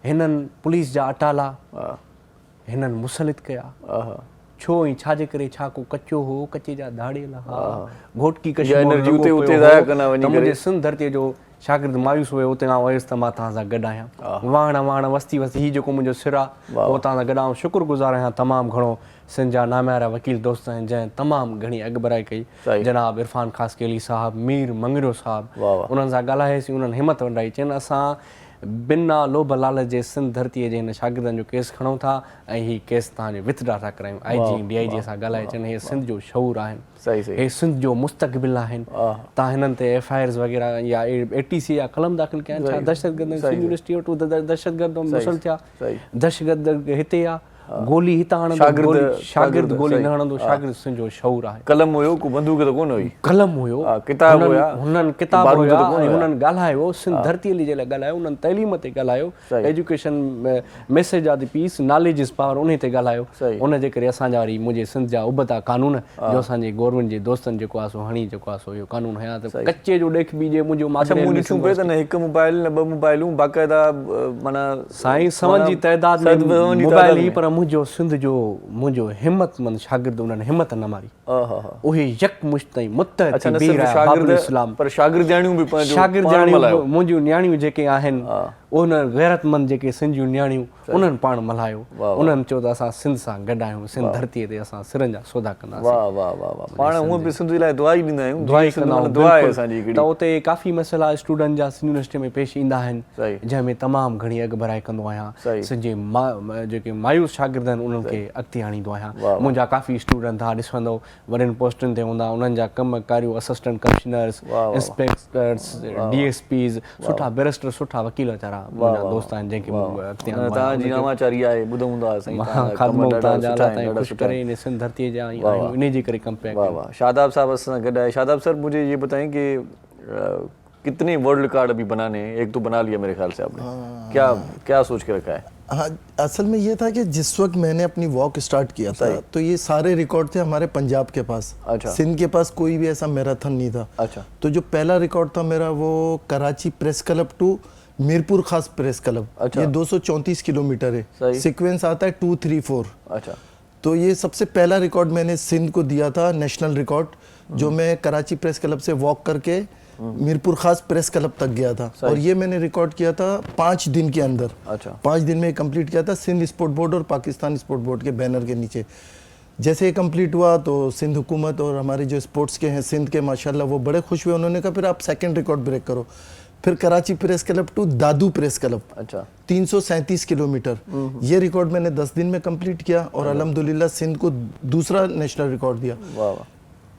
हिननि पुलिस जा अटाला हिननि मुसलित कया। छो ऐं छाजे करे? छा को कचो हो, कचे जा दाड़ियल हा, घोटकी कशि मुंहिंजे सिंध धरतीअ जो शागिर्द मायूस हुयो। उते आउं वियुसि त मां तव्हां सां गॾु आहियां, वाण वस्ती हीउ जेको मुंहिंजो सिर आहे उहो तव्हां सां गॾु आउं शुक्रगुज़ार आहियां। तमामु घणो सिंध जा नामियारा वकील दोस्त आहिनि जंहिं तमामु घणी अॻुबराई कई। जनाब इरफान ख़ासकी अली साहिबु, मीर मंगरियो साहिबु, उन्हनि सां ॻाल्हाएसीं, उन्हनि हिमत वंडाई। चइनि असां बिना लोभ लालच जे सिंध धरतीअ जे हिन शागिर्दनि जो केस खणूं था ऐं हीउ केस तव्हांजो विथड्रा था करायूं। IG DIG सां ॻाल्हाए चइनि हे सिंध जो शऊर आहिनि, हे सिंध जो मुस्तक़बिल आहिनि। तव्हां हिननि ते FIRs वग़ैरह या ATC या कलम दाख़िल कया आहिनि। छा दहशतगर्द यूनिवर्सिटी वटि दहशतगर्द मुसल थिया, दहशतगर्द हिते आहे, गोली हितां हणंदो, शागिर्द गोली न हणंदो, शागिर्द सिंध जो शऊर आहे। कलम हुयो, को बंदूक त कोन हुई, कलम हुयो, किताब हुया, हुननि किताब हुया ऐं हुननि ॻाल्हायो, सिंध धरतीअ जे लाइ ॻाल्हायो, हुननि तइलीम ते ॻाल्हायो, education message of the peace, knowledge is power, उन ते ॻाल्हायो। उन जे करे असांजा वरी मुंहिंजे सिंध जा उबता कानून जो असांजे गवर्नमेंट जे दोस्तनि जेको आहे सो हणी जेको आहे सो इहो कानून हया त कचे जो ॾेख बीजे। मुंहिंजो हिकु मोबाइल न ॿ मोबाइलूं बाक़ाइदा माना साईं सवन जी तइदाद में मोबाइल ई, पर मुंहिंजो सिंध जो मुंहिंजो हिमतमंद शागिर्द उन्हनि हिमत न मारी, उहे यकमुश्त ऐं मुत्तहद थी बीह रहिया बाबुल इस्लाम। पर शागिर्दियाणियूं बि पंहिंजो शागिर्दियाणियूं मुंहिंजियूं न्याणियूं जेके आहिनि, उन गैरतमंद जेके सिंध जूं न्याणियूं, उन्हनि पाण मल्हायो। उन्हनि चयो त असां सिंध सां गॾु आहियूं, सिंध धरतीअ ते असां सिरनि जा सौदा कंदासीं। वाह वाह वाह। पाण हूअं बि सिंध लाइ दुआ ई ॾींदा आहियूं, दुआ कंदा आहियूं। त उते काफ़ी मसइला स्टूडेंट जा सिंध यूनिवर्सिटी में पेश ईंदा आहिनि, जंहिंमें तमामु घणी अॻुबराई कंदो आहियां। सिंध जे जेके मायूस शागिर्द आहिनि उन्हनि खे अॻिते आणींदो आहियां। मुंहिंजा काफ़ी स्टूडेंट था ॾिसंदो वॾनि पोस्टुनि ते हूंदा, उन्हनि जा कम कारियूं असिस्टेंट कमिश्नर्स, इंस्पेक्टर्स, DSPs, सुठा बैरिस्टर, सुठा वकील वीचारा मुंहिंजा दोस्त आहिनि जंहिंखे अॻिते आणींदो आहियां। तव्हांजी नामाचारी आहे, ॿुधूं हूंदा साईं, ख़ादमो तव्हांजा अलाह ताईं ख़ुशि करे इन सिंध धरतीअ जा आहियूं, इन जे करे कम पिया। वाह वाह। शादाब साहब असां गॾु आहे। शादाब सर, मुझे ये बताएं कि कितने वर्ल्ड रिकॉर्ड अभी बनाने हैं? एक तो बना लिया मेरे ख्याल से आपने, क्या क्या सोच के रखा है? हाँ, असल में ये था कि जिस वक्त मैंने अपनी वॉक स्टार्ट किया था तो ये सारे रिकॉर्ड थे हमारे पंजाब के पास। अच्छा। सिंध के पास कोई भी ऐसा मैराथन नहीं था। अच्छा। तो जो पहला रिकॉर्ड था मेरा वो Karachi press club to Mirpur Khas press club. अच्छा। ये 234 किलोमीटर है। सीक्वेंस आता है 2, 3, 4। अच्छा। तो ये सबसे पहला रिकॉर्ड मैंने सिंध को दिया था, नेशनल रिकॉर्ड, जो मैं कराची प्रेस क्लब से वॉक करके मीरपुर खास प्रेस क्लब तक गया था। और ये मैंने रिकॉर्ड किया था 5 दिन के अंदर। अच्छा। 5 दिन में कंप्लीट किया था, सिंध स्पोर्ट बोर्ड और पाकिस्तान स्पोर्ट बोर्ड के बैनर के नीचे। जैसे ये कंप्लीट हुआ तो सिंध हुकूमत और हमारे जो स्पोर्ट्स के हैं सिंध के, माशाल्लाह वो बड़े खुश हुए। उन्होंने कहा फिर आप सेकंड रिकॉर्ड ब्रेक करो। फिर कराची प्रेस क्लब टू दादू प्रेस क्लब। अच्छा। 337 किलोमीटर। ये रिकॉर्ड मैंने 10 दिन में कंप्लीट किया और अल्हम्दुलिल्लाह सिंध को दूसरा नेशनल रिकॉर्ड दिया। वाह वाह।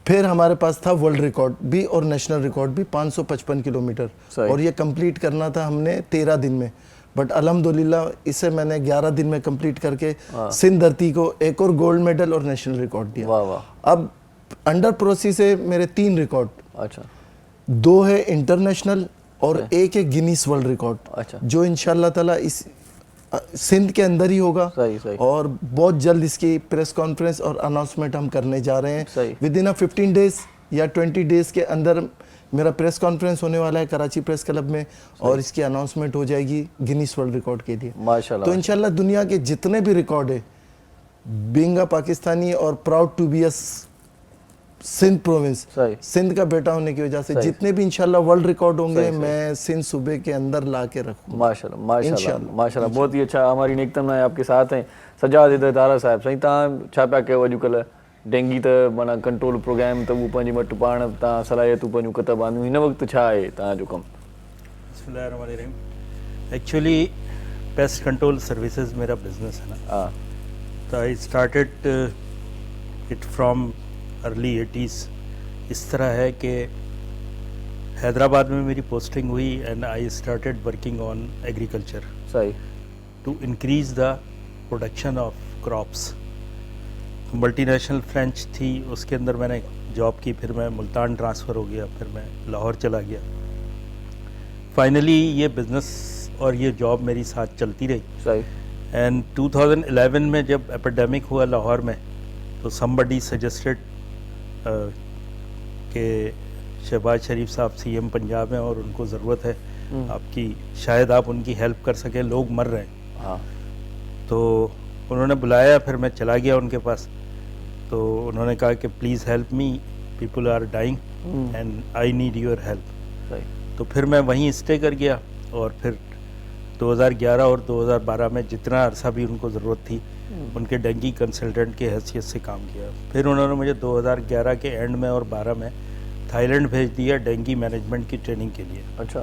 फिर हमारे पास था वर्ल्ड रिकॉर्ड भी और नेशनल रिकॉर्ड भी 555 किलोमीटर, और ये कंप्लीट करना था हमने 13 दिन में। बट अल्हम्दुलिल्लाह इसे मैंने 11 दिन में कंप्लीट करके सिंध धरती को एक और गोल्ड मेडल और नेशनल रिकॉर्ड दिया। वाह वाह। अब अंडर प्रोसेस है मेरे 3 रिकॉर्ड। अच्छा। 2 है इंटरनेशनल और एक है गिनीस वर्ल्ड रिकॉर्ड। अच्छा। जो इंशाल्लाह ताला इस सिंध के अंदर ही होगा। सही। और बहुत जल्द इसकी प्रेस कॉन्फ्रेंस और अनाउंसमेंट हम करने जा रहे हैं। विद इन 15 डेज या 20 डेज के अंदर मेरा प्रेस कॉन्फ्रेंस होने वाला है कराची प्रेस क्लब में, और इसकी अनाउंसमेंट हो जाएगी गिनीस वर्ल्ड रिकॉर्ड के लिए। माशाल्लाह। तो इंशाल्लाह दुनिया के जितने भी रिकॉर्ड है, बीइंग अ पाकिस्तानी और proud to be a Sindh province, Sindh का बेटा होने की वजह से जितने भी इंशाल्लाह वर्ल्ड रिकॉर्ड होंगे मैं सिंध सूबे के अंदर ला के रखूँ। माशाल्लाह माशाल्लाह माशाल्लाह, बहुत ही अच्छा। हमारी नेकतमना आपके साथ हैं। सजाद इदारा साहब, साईं तव्हां छा पिया कयो अॼुकल्ह? डेंगी त माना कंट्रोल प्रोग्राम त उहो पंहिंजी मटि पाण तव्हां सलाहियतूं पंहिंजूं किताब आंदियूं, हिन वक़्तु छा आहे तव्हांजो कमु? एक्चुअली पेस्ट कंट्रोल सर्विसेज मेरा बिजनेस है ना। तो I started it from early 80s। इस तरह है कि हैदराबाद में मेरी पोस्टिंग हुई and I started working on agriculture. सही। To increase the production of crops. Multinational French थी, उसके अंदर मैंने जॉब की, फिर मैं मुल्तान ट्रांसफ़र हो गया, फिर मैं लाहौर चला गया। फाइनली ये बिज़नेस और ये जॉब मेरी साथ चलती रही। सही। एंड 2011 में जब एपिडेमिक हुआ लाहौर में, तो समबडी सजेस्टेड कि शहबाज शरीफ साहब CM पंजाब हैं और उनको ज़रूरत है आपकी, शायद आप उनकी हेल्प कर सकें, लोग मर रहे हैं। हाँ। तो उन्होंने बुलाया, फिर मैं चला गया उनके पास। तो उन्होंने कहा कि please help me, people are dying and I need your help. तो फिर मैं वहीं स्टे कर गया और फिर 2011 और 2012 में जितना अरसा भी उनको ज़रूरत थी उनके डेंगी कंसल्टेंट के हैसियत से काम किया। फिर उन्होंने मुझे 2011 के एंड में और 12 में थाईलैंड भेज दिया डेंगी मैनेजमेंट की ट्रेनिंग के लिए। अच्छा।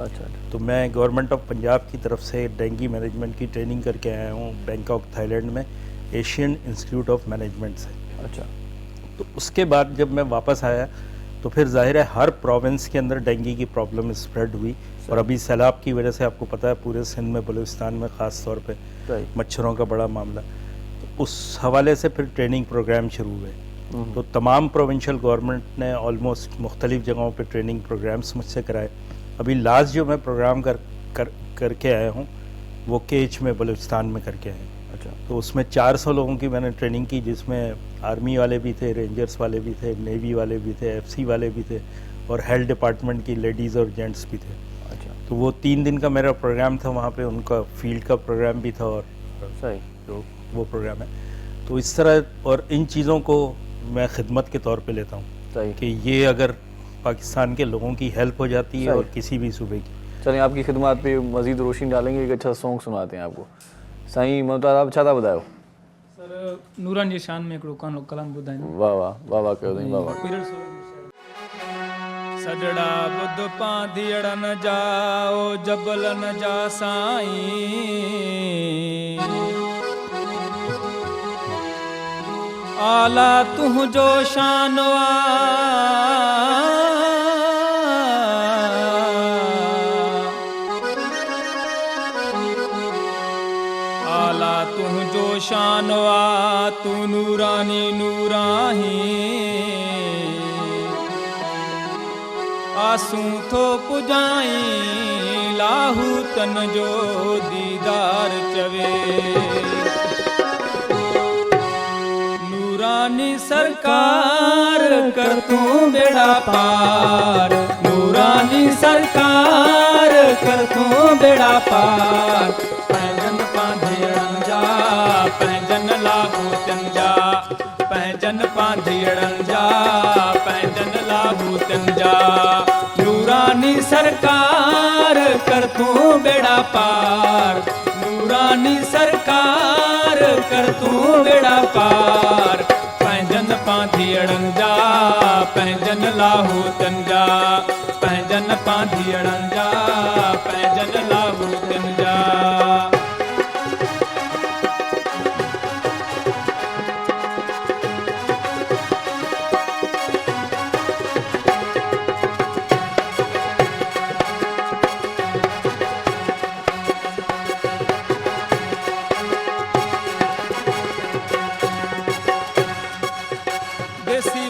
तो मैं गवर्नमेंट ऑफ पंजाब की तरफ से डेंगी मैनेजमेंट की ट्रेनिंग करके आया हूँ बैंकॉक थाईलैंड में, एशियन इंस्टीट्यूट ऑफ मैनेजमेंट से। अच्छा। तो उसके बाद जब मैं वापस आया तो फिर जाहिर है हर प्रोविंस के अंदर डेंगी की प्रॉब्लम स्प्रेड हुई, और अभी सैलाब की वजह से आपको पता है पूरे सिंध में, बलूचिस्तान में ख़ास तौर पे मच्छरों का बड़ा मामला। तो उस हवाले से फिर ट्रेनिंग प्रोग्राम शुरू हुए। तो तमाम प्रोविंशियल गवर्नमेंट ने ऑलमोस्ट मुख्तलिफ जगहों पे ट्रेनिंग प्रोग्राम्स मुझसे कराए। अभी लास्ट जो मैं प्रोग्राम करके आया हूँ वो केच में बलूचिस्तान में करके आए। अच्छा। तो उसमें 400 लोगों की मैंने ट्रेनिंग की, जिसमें आर्मी वाले भी थे, रेंजर्स वाले भी थे, नेवी वाले भी थे, FC वाले भी थे, और हेल्थ डिपार्टमेंट की लेडीज़ और जेंट्स भी थे। अच्छा। तो वो 3 दिन का मेरा प्रोग्राम था वहाँ पे, उनका फील्ड का प्रोग्राम भी था और सही जो वो प्रोग्राम है। तो इस तरह, और इन चीज़ों को मैं खिदमत के तौर पे लेता हूँ कि ये अगर पाकिस्तान के लोगों की हेल्प हो जाती है और किसी भी सूबे की। चलिए आपकी खिदमत पे मज़ीद रोशनी डालेंगे, एक अच्छा सॉन्ग सुनाते हैं आपको। साईं ममताज़ आप छा था ॿुधायो? सर नूरन जी शान में हिकिड़ो कलाम ॿुधाईंदो। वाह वाह वाह वाह कयो अथई, वाह वाह। सजड़ा बुध पांधियड़न जाओ जबलन जा साईं, आला तूं जो शानवा आला तूं जो शानवा तू नूरानी नूराही आसूं थो पुजाई लाहू तन जो दीदार चवे नूरानी सरकार कर तूं बेड़ा पार नूरानी सरकार कर तूं बेड़ा पार पैजन पांधियड़न जा पैजन लाहू तन जा पैजन पांधियड़न जा पैजन लाहू तन जा नूरानी सरकार कर तूं बेड़ा पार नूरानी सरकार कर तूं बेड़ा पार पैजन पांधियड़न जा पैजन लाहू तन जा पैजन पांधियड़न जा पैजन लाहू तन जा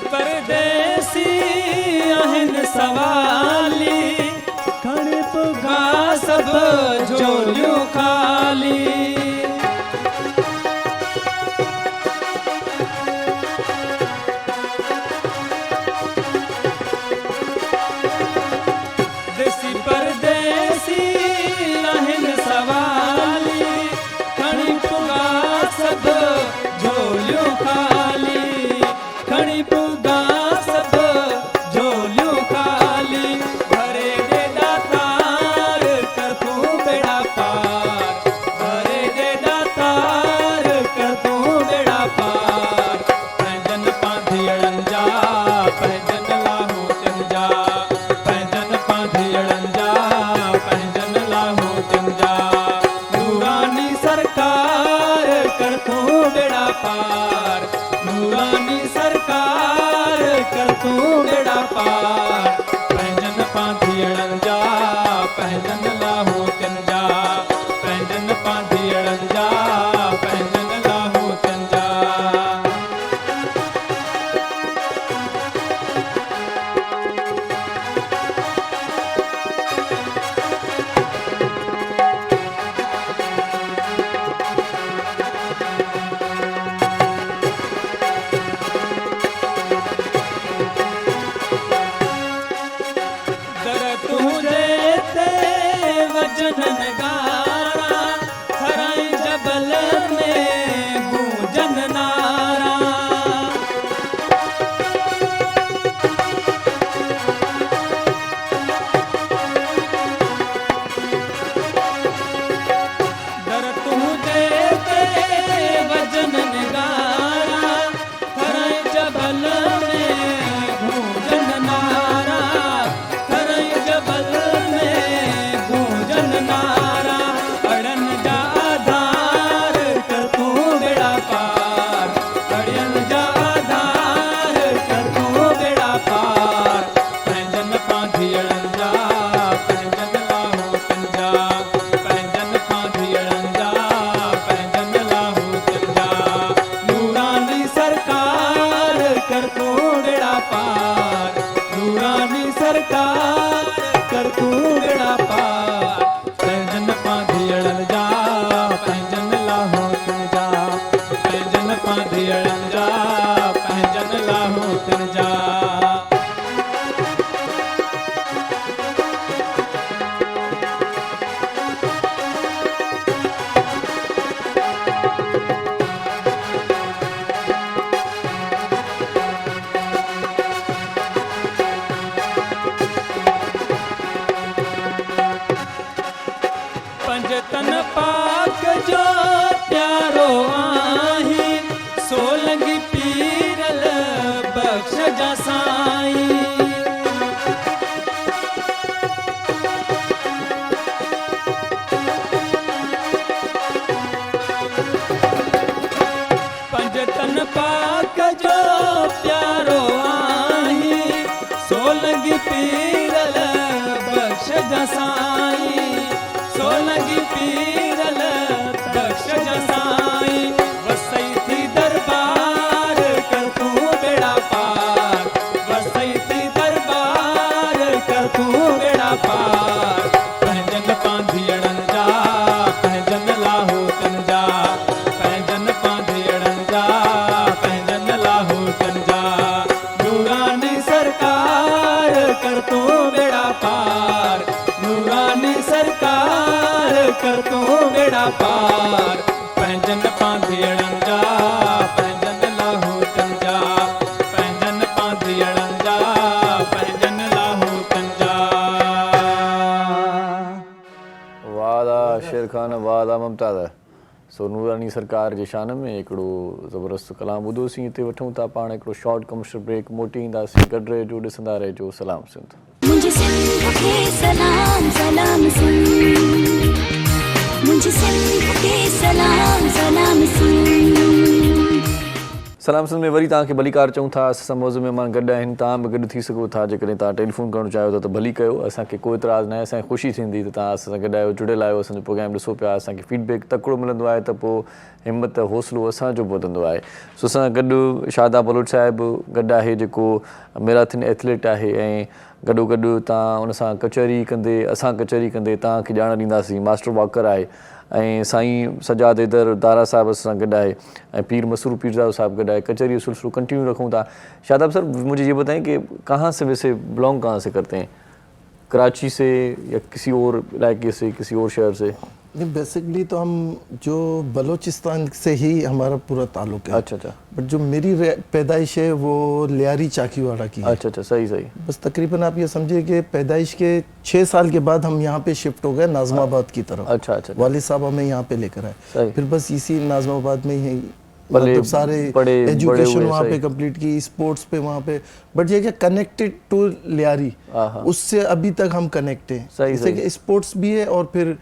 परदेसी आहिन सवाली खण पुगा सब झोलियूं खाली देसी परदेसी आहिन सवाली खण पुगा सब झोलियूं खाली खणी पुगा सब झोलियूं खाली भरे दे दातार कर तूं बेड़ा पार भरे दे दातार कर तूं बेड़ा पार पैजन पांधियड़न जा पैजन लाहू तन जा पैजन पांधियड़न जा पैजन लाहू तन जा नूरानी सरकार कर तूं बेड़ा पार नूरानी सरकार कर तूं बेड़ा पार पैजन पांधियड़न जा पैजन लाहू तन जा पैजन पांधियड़न जा पैजन लाहू तन जा वजन नगारा खराई जबल में गूंजन नारा दर तू देते वजन नगारा खराई जबल में गूंजन नारा खराई जबल नारा अड़न जा आधार कर तूं बेड़ा पार अड़न जा आधार कर तूं बेड़ा पार पैजन पांधियड़न जा पैजन लाहू तन जा पैजन पांधियड़न जा पैजन लाहू तन जा नूरानी सरकार कर तूं बेड़ा पार नूरानी सरकार कर तूं बेड़ा पार पैजन पांधियड़न जा पैजन लाहू तन जा पैजन पांधियड़न जा पैजन लाहू तन जा पंजतन पाक जो प्यारो आही सोलंगी पीरल बख्श जा साईं पंजतन पाक बेड़ा पार पैंजन पांधी अड़ंजा पैंजन लाहू तंजा पैंजन पांधी अड़ंजा पैंजन लाहू तंजा। वादा शेर खान वादा मुमताज़। सो नूरानी सरकार जे शान में हिकिड़ो ज़बरदस्त कलाम ॿुधोसीं। हिते वठूं था पाण हिकिड़ो शॉर्ट कमर्शियल ब्रेक, मोटी ईंदासीं, गॾु रहिजो, ॾिसंदा रहिजो सलाम सिंध। मुझे सिंध के सलाम सलाम सिंध, मुझे सिंध के सलाम सलाम सिंध। सलाम सिंध में वरी तव्हांखे भलीकार चऊं था। असां मौज़ूअ में महिमान गॾु आहिनि, तव्हां बि गॾु थी सघो था। जेकॾहिं तव्हां टेलीफोन करणु चाहियो था त भली कयो, असांखे कोई इतराज़ न आहे। असांखे ख़ुशी थींदी त तव्हां असां सां गॾु आहियो, जुड़ियल आहियो, असांजो प्रोग्राम ॾिसो पिया। असांखे फीडबैक तकिड़ो मिलंदो आहे त पोइ हिमत हौसलो असांजो बि वधंदो आहे। सो असां गॾु शादाब बलोच साहिबु गॾु आहे, जेको मैराथन एथलीट आहे, ऐं गॾोगॾु तव्हां उन सां कचहरी कंदे, असां कचहरी कंदे तव्हांखे ॼाण ॾींदासीं। मास्टर वॉकर आहे, ऐं साईं सजाद हैदर दारा साहिब सां गॾु आहे, ऐं पीर मसरूर पीरज़ादा साहिब गॾु आहे। कचहरी जो सिलसिलो कंटिन्यू रखूँ था। शादाब सर, मुझे ये बताएं कि कहाँ से वैसे बिलोंग कहाँ से करते हैं, कराची से या किसी और इलाके से, किसी और शहर से? नहीं, बेसिकली तो हम जो बलूचिस्तान से ही हमारा पूरा ताल्लुक है। अच्छा अच्छा। बट जो मेरी पैदाइश है वो लियारी चाकीवाड़ा की है। अच्छा अच्छा, सही सही। बस तकरीबन आप ये समझिए कि पैदाइश के 6 साल के बाद हम यहाँ पे शिफ्ट हो गए नाज़माबाद की तरफ। अच्छा अच्छा। वालिद साहब हमें यहाँ पे लेकर आए, फिर बस इसी नाज़माबाद में ही मतलब सारे एजुकेशन वहाँ पे कंप्लीट की, स्पोर्ट्स पे वहाँ पे। बट ये क्या कनेक्टेड टू लियारी, उससे अभी तक हम कनेक्ट हैं। जैसे कि स्पोर्ट्स भी है और फिर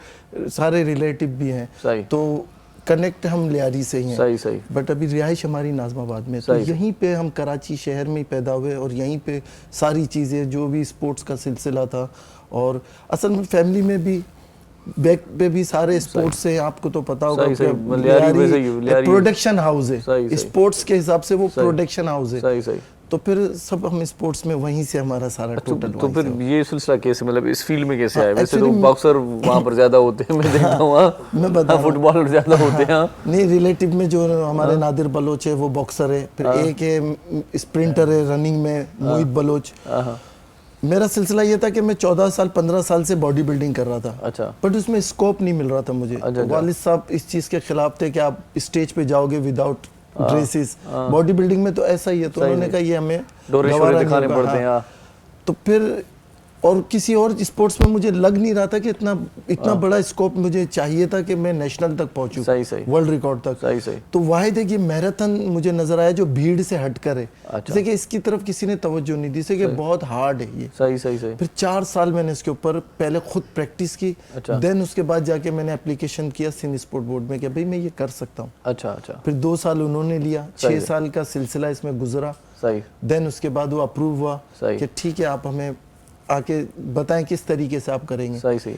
सारे रिलेटिव भी हैं, तो कनेक्ट हम लियारी से ही हैं। सही सही। बट अभी रिहाइश हमारी नाज़माबाद में, तो यहीं पे हम कराची शहर में पैदा हुए और यहीं पे सारी चीज़ें जो भी स्पोर्ट्स का सिलसिला था। और असल में फैमिली में भी बैक पे भी सारे स्पोर्ट्स से, आपको तो पता होगा कि प्रोडक्शन हाउस है, स्पोर्ट्स के हिसाब से वो प्रोडक्शन हाउस है। सही सही। तो फिर सब हम स्पोर्ट्स में वहीं से हमारा सारा टोटल। तो फिर ये सिलसिला कैसे, मतलब इस फील्ड में कैसे आया? वैसे तो बॉक्सर वहाँ पर ज्यादा होते हैं, मैं देखता हूँ, मैं बता, फुटबॉलर ज्यादा होते हैं। नहीं, रिलेटिव में जो हमारे नादिर बलोच है वो बॉक्सर है, फिर एक है स्प्रिंटर है रनिंग में मोहित बलोच। मेरा सिलसिला ये था कि मैं 14 साल 15 साल से बॉडी बिल्डिंग कर रहा था। अच्छा। बट उसमें स्कोप नहीं मिल रहा था मुझे। अच्छा, वालिद साहब इस चीज़ के खिलाफ थे कि आप स्टेज पे जाओगे विदाउट ड्रेसेस, बॉडी बिल्डिंग में तो ऐसा ही है। तो उन्होंने कहा ये हमें दिखाने पड़ते हैं। तो फिर और किसी और स्पोर्ट्स में मुझे लग नहीं रहा था कि इतना बड़ा स्कोप मुझे चाहिए था कि मैं नेशनल तक पहुंचूं, सही सही, वर्ल्ड रिकॉर्ड तक। सही सही। तो वाहिद है कि मैराथन मुझे नजर आया जो भीड़ से हटकर है। अच्छा। जैसे कि इसकी तरफ किसी ने तवज्जो नहीं दी, जैसे कि बहुत हार्ड है ये। सही सही सही। फिर 4 साल मैंने इसके ऊपर पहले खुद प्रैक्टिस की। अच्छा। देन उसके बाद जाके मैंने एप्लीकेशन किया सिंध स्पोर्ट बोर्ड में कि भाई मैं ये कर सकता हूँ। अच्छा अच्छा। फिर 2 साल उन्होंने लिया, 6 साल का सिलसिला इसमें गुजरा। सही। देन उसके बाद वो अप्रूव हुआ कि ठीक है आप हमें आके बताएं किस तरीके से आप करेंगे। सही सही।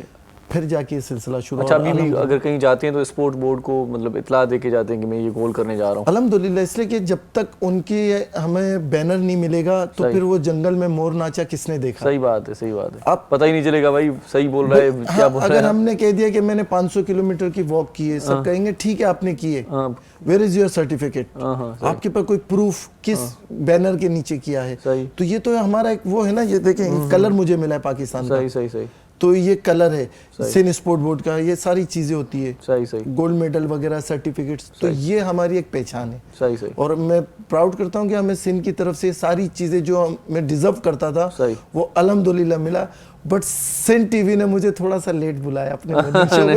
फिर जाके सिलसिला शुरू। अच्छा, अभी भी अगर कहीं जाते हैं तो स्पोर्ट बोर्ड को मतलब इत्तला दे के जाते हैं कि मैं ये गोल करने जा रहा हूँ? अल्हम्दुलिल्लाह, इसलिए कि जब तक उनकी हमें बैनर नहीं मिलेगा तो फिर वो जंगल में मोर नाचा किसने देखा। सही बात है, सही बात है। आप पता ही नहीं चलेगा भाई सही बोल रहा है क्या बोल रहा है। अगर हमने कह दिया कि मैंने 500 किलोमीटर की वॉक की है, सब कहेंगे ठीक है आपने की है, वेयर इज योर सर्टिफिकेट, आपके पास कोई प्रूफ किस बैनर के नीचे किया है। तो ये तो हमारा एक वो है ना, ये देखें कलर मुझे मिला है पाकिस्तान का। सही सही सही। तो ये कलर है सिंध स्पोर्ट बोर्ड का, ये सारी चीजें होती है। सही सही। गोल्ड मेडल वगैरह सर्टिफिकेट्स, तो ये हमारी एक पहचान है। सही सही। और मैं प्राउड करता हूँ कि हमें सिंध की तरफ से सारी चीजें जो मैं डिजर्व करता था वो अल्हम्दुलिल्लाह मिला। बट सिंध टीवी ने मुझे थोड़ा सा लेट बुलाया अपने शो में।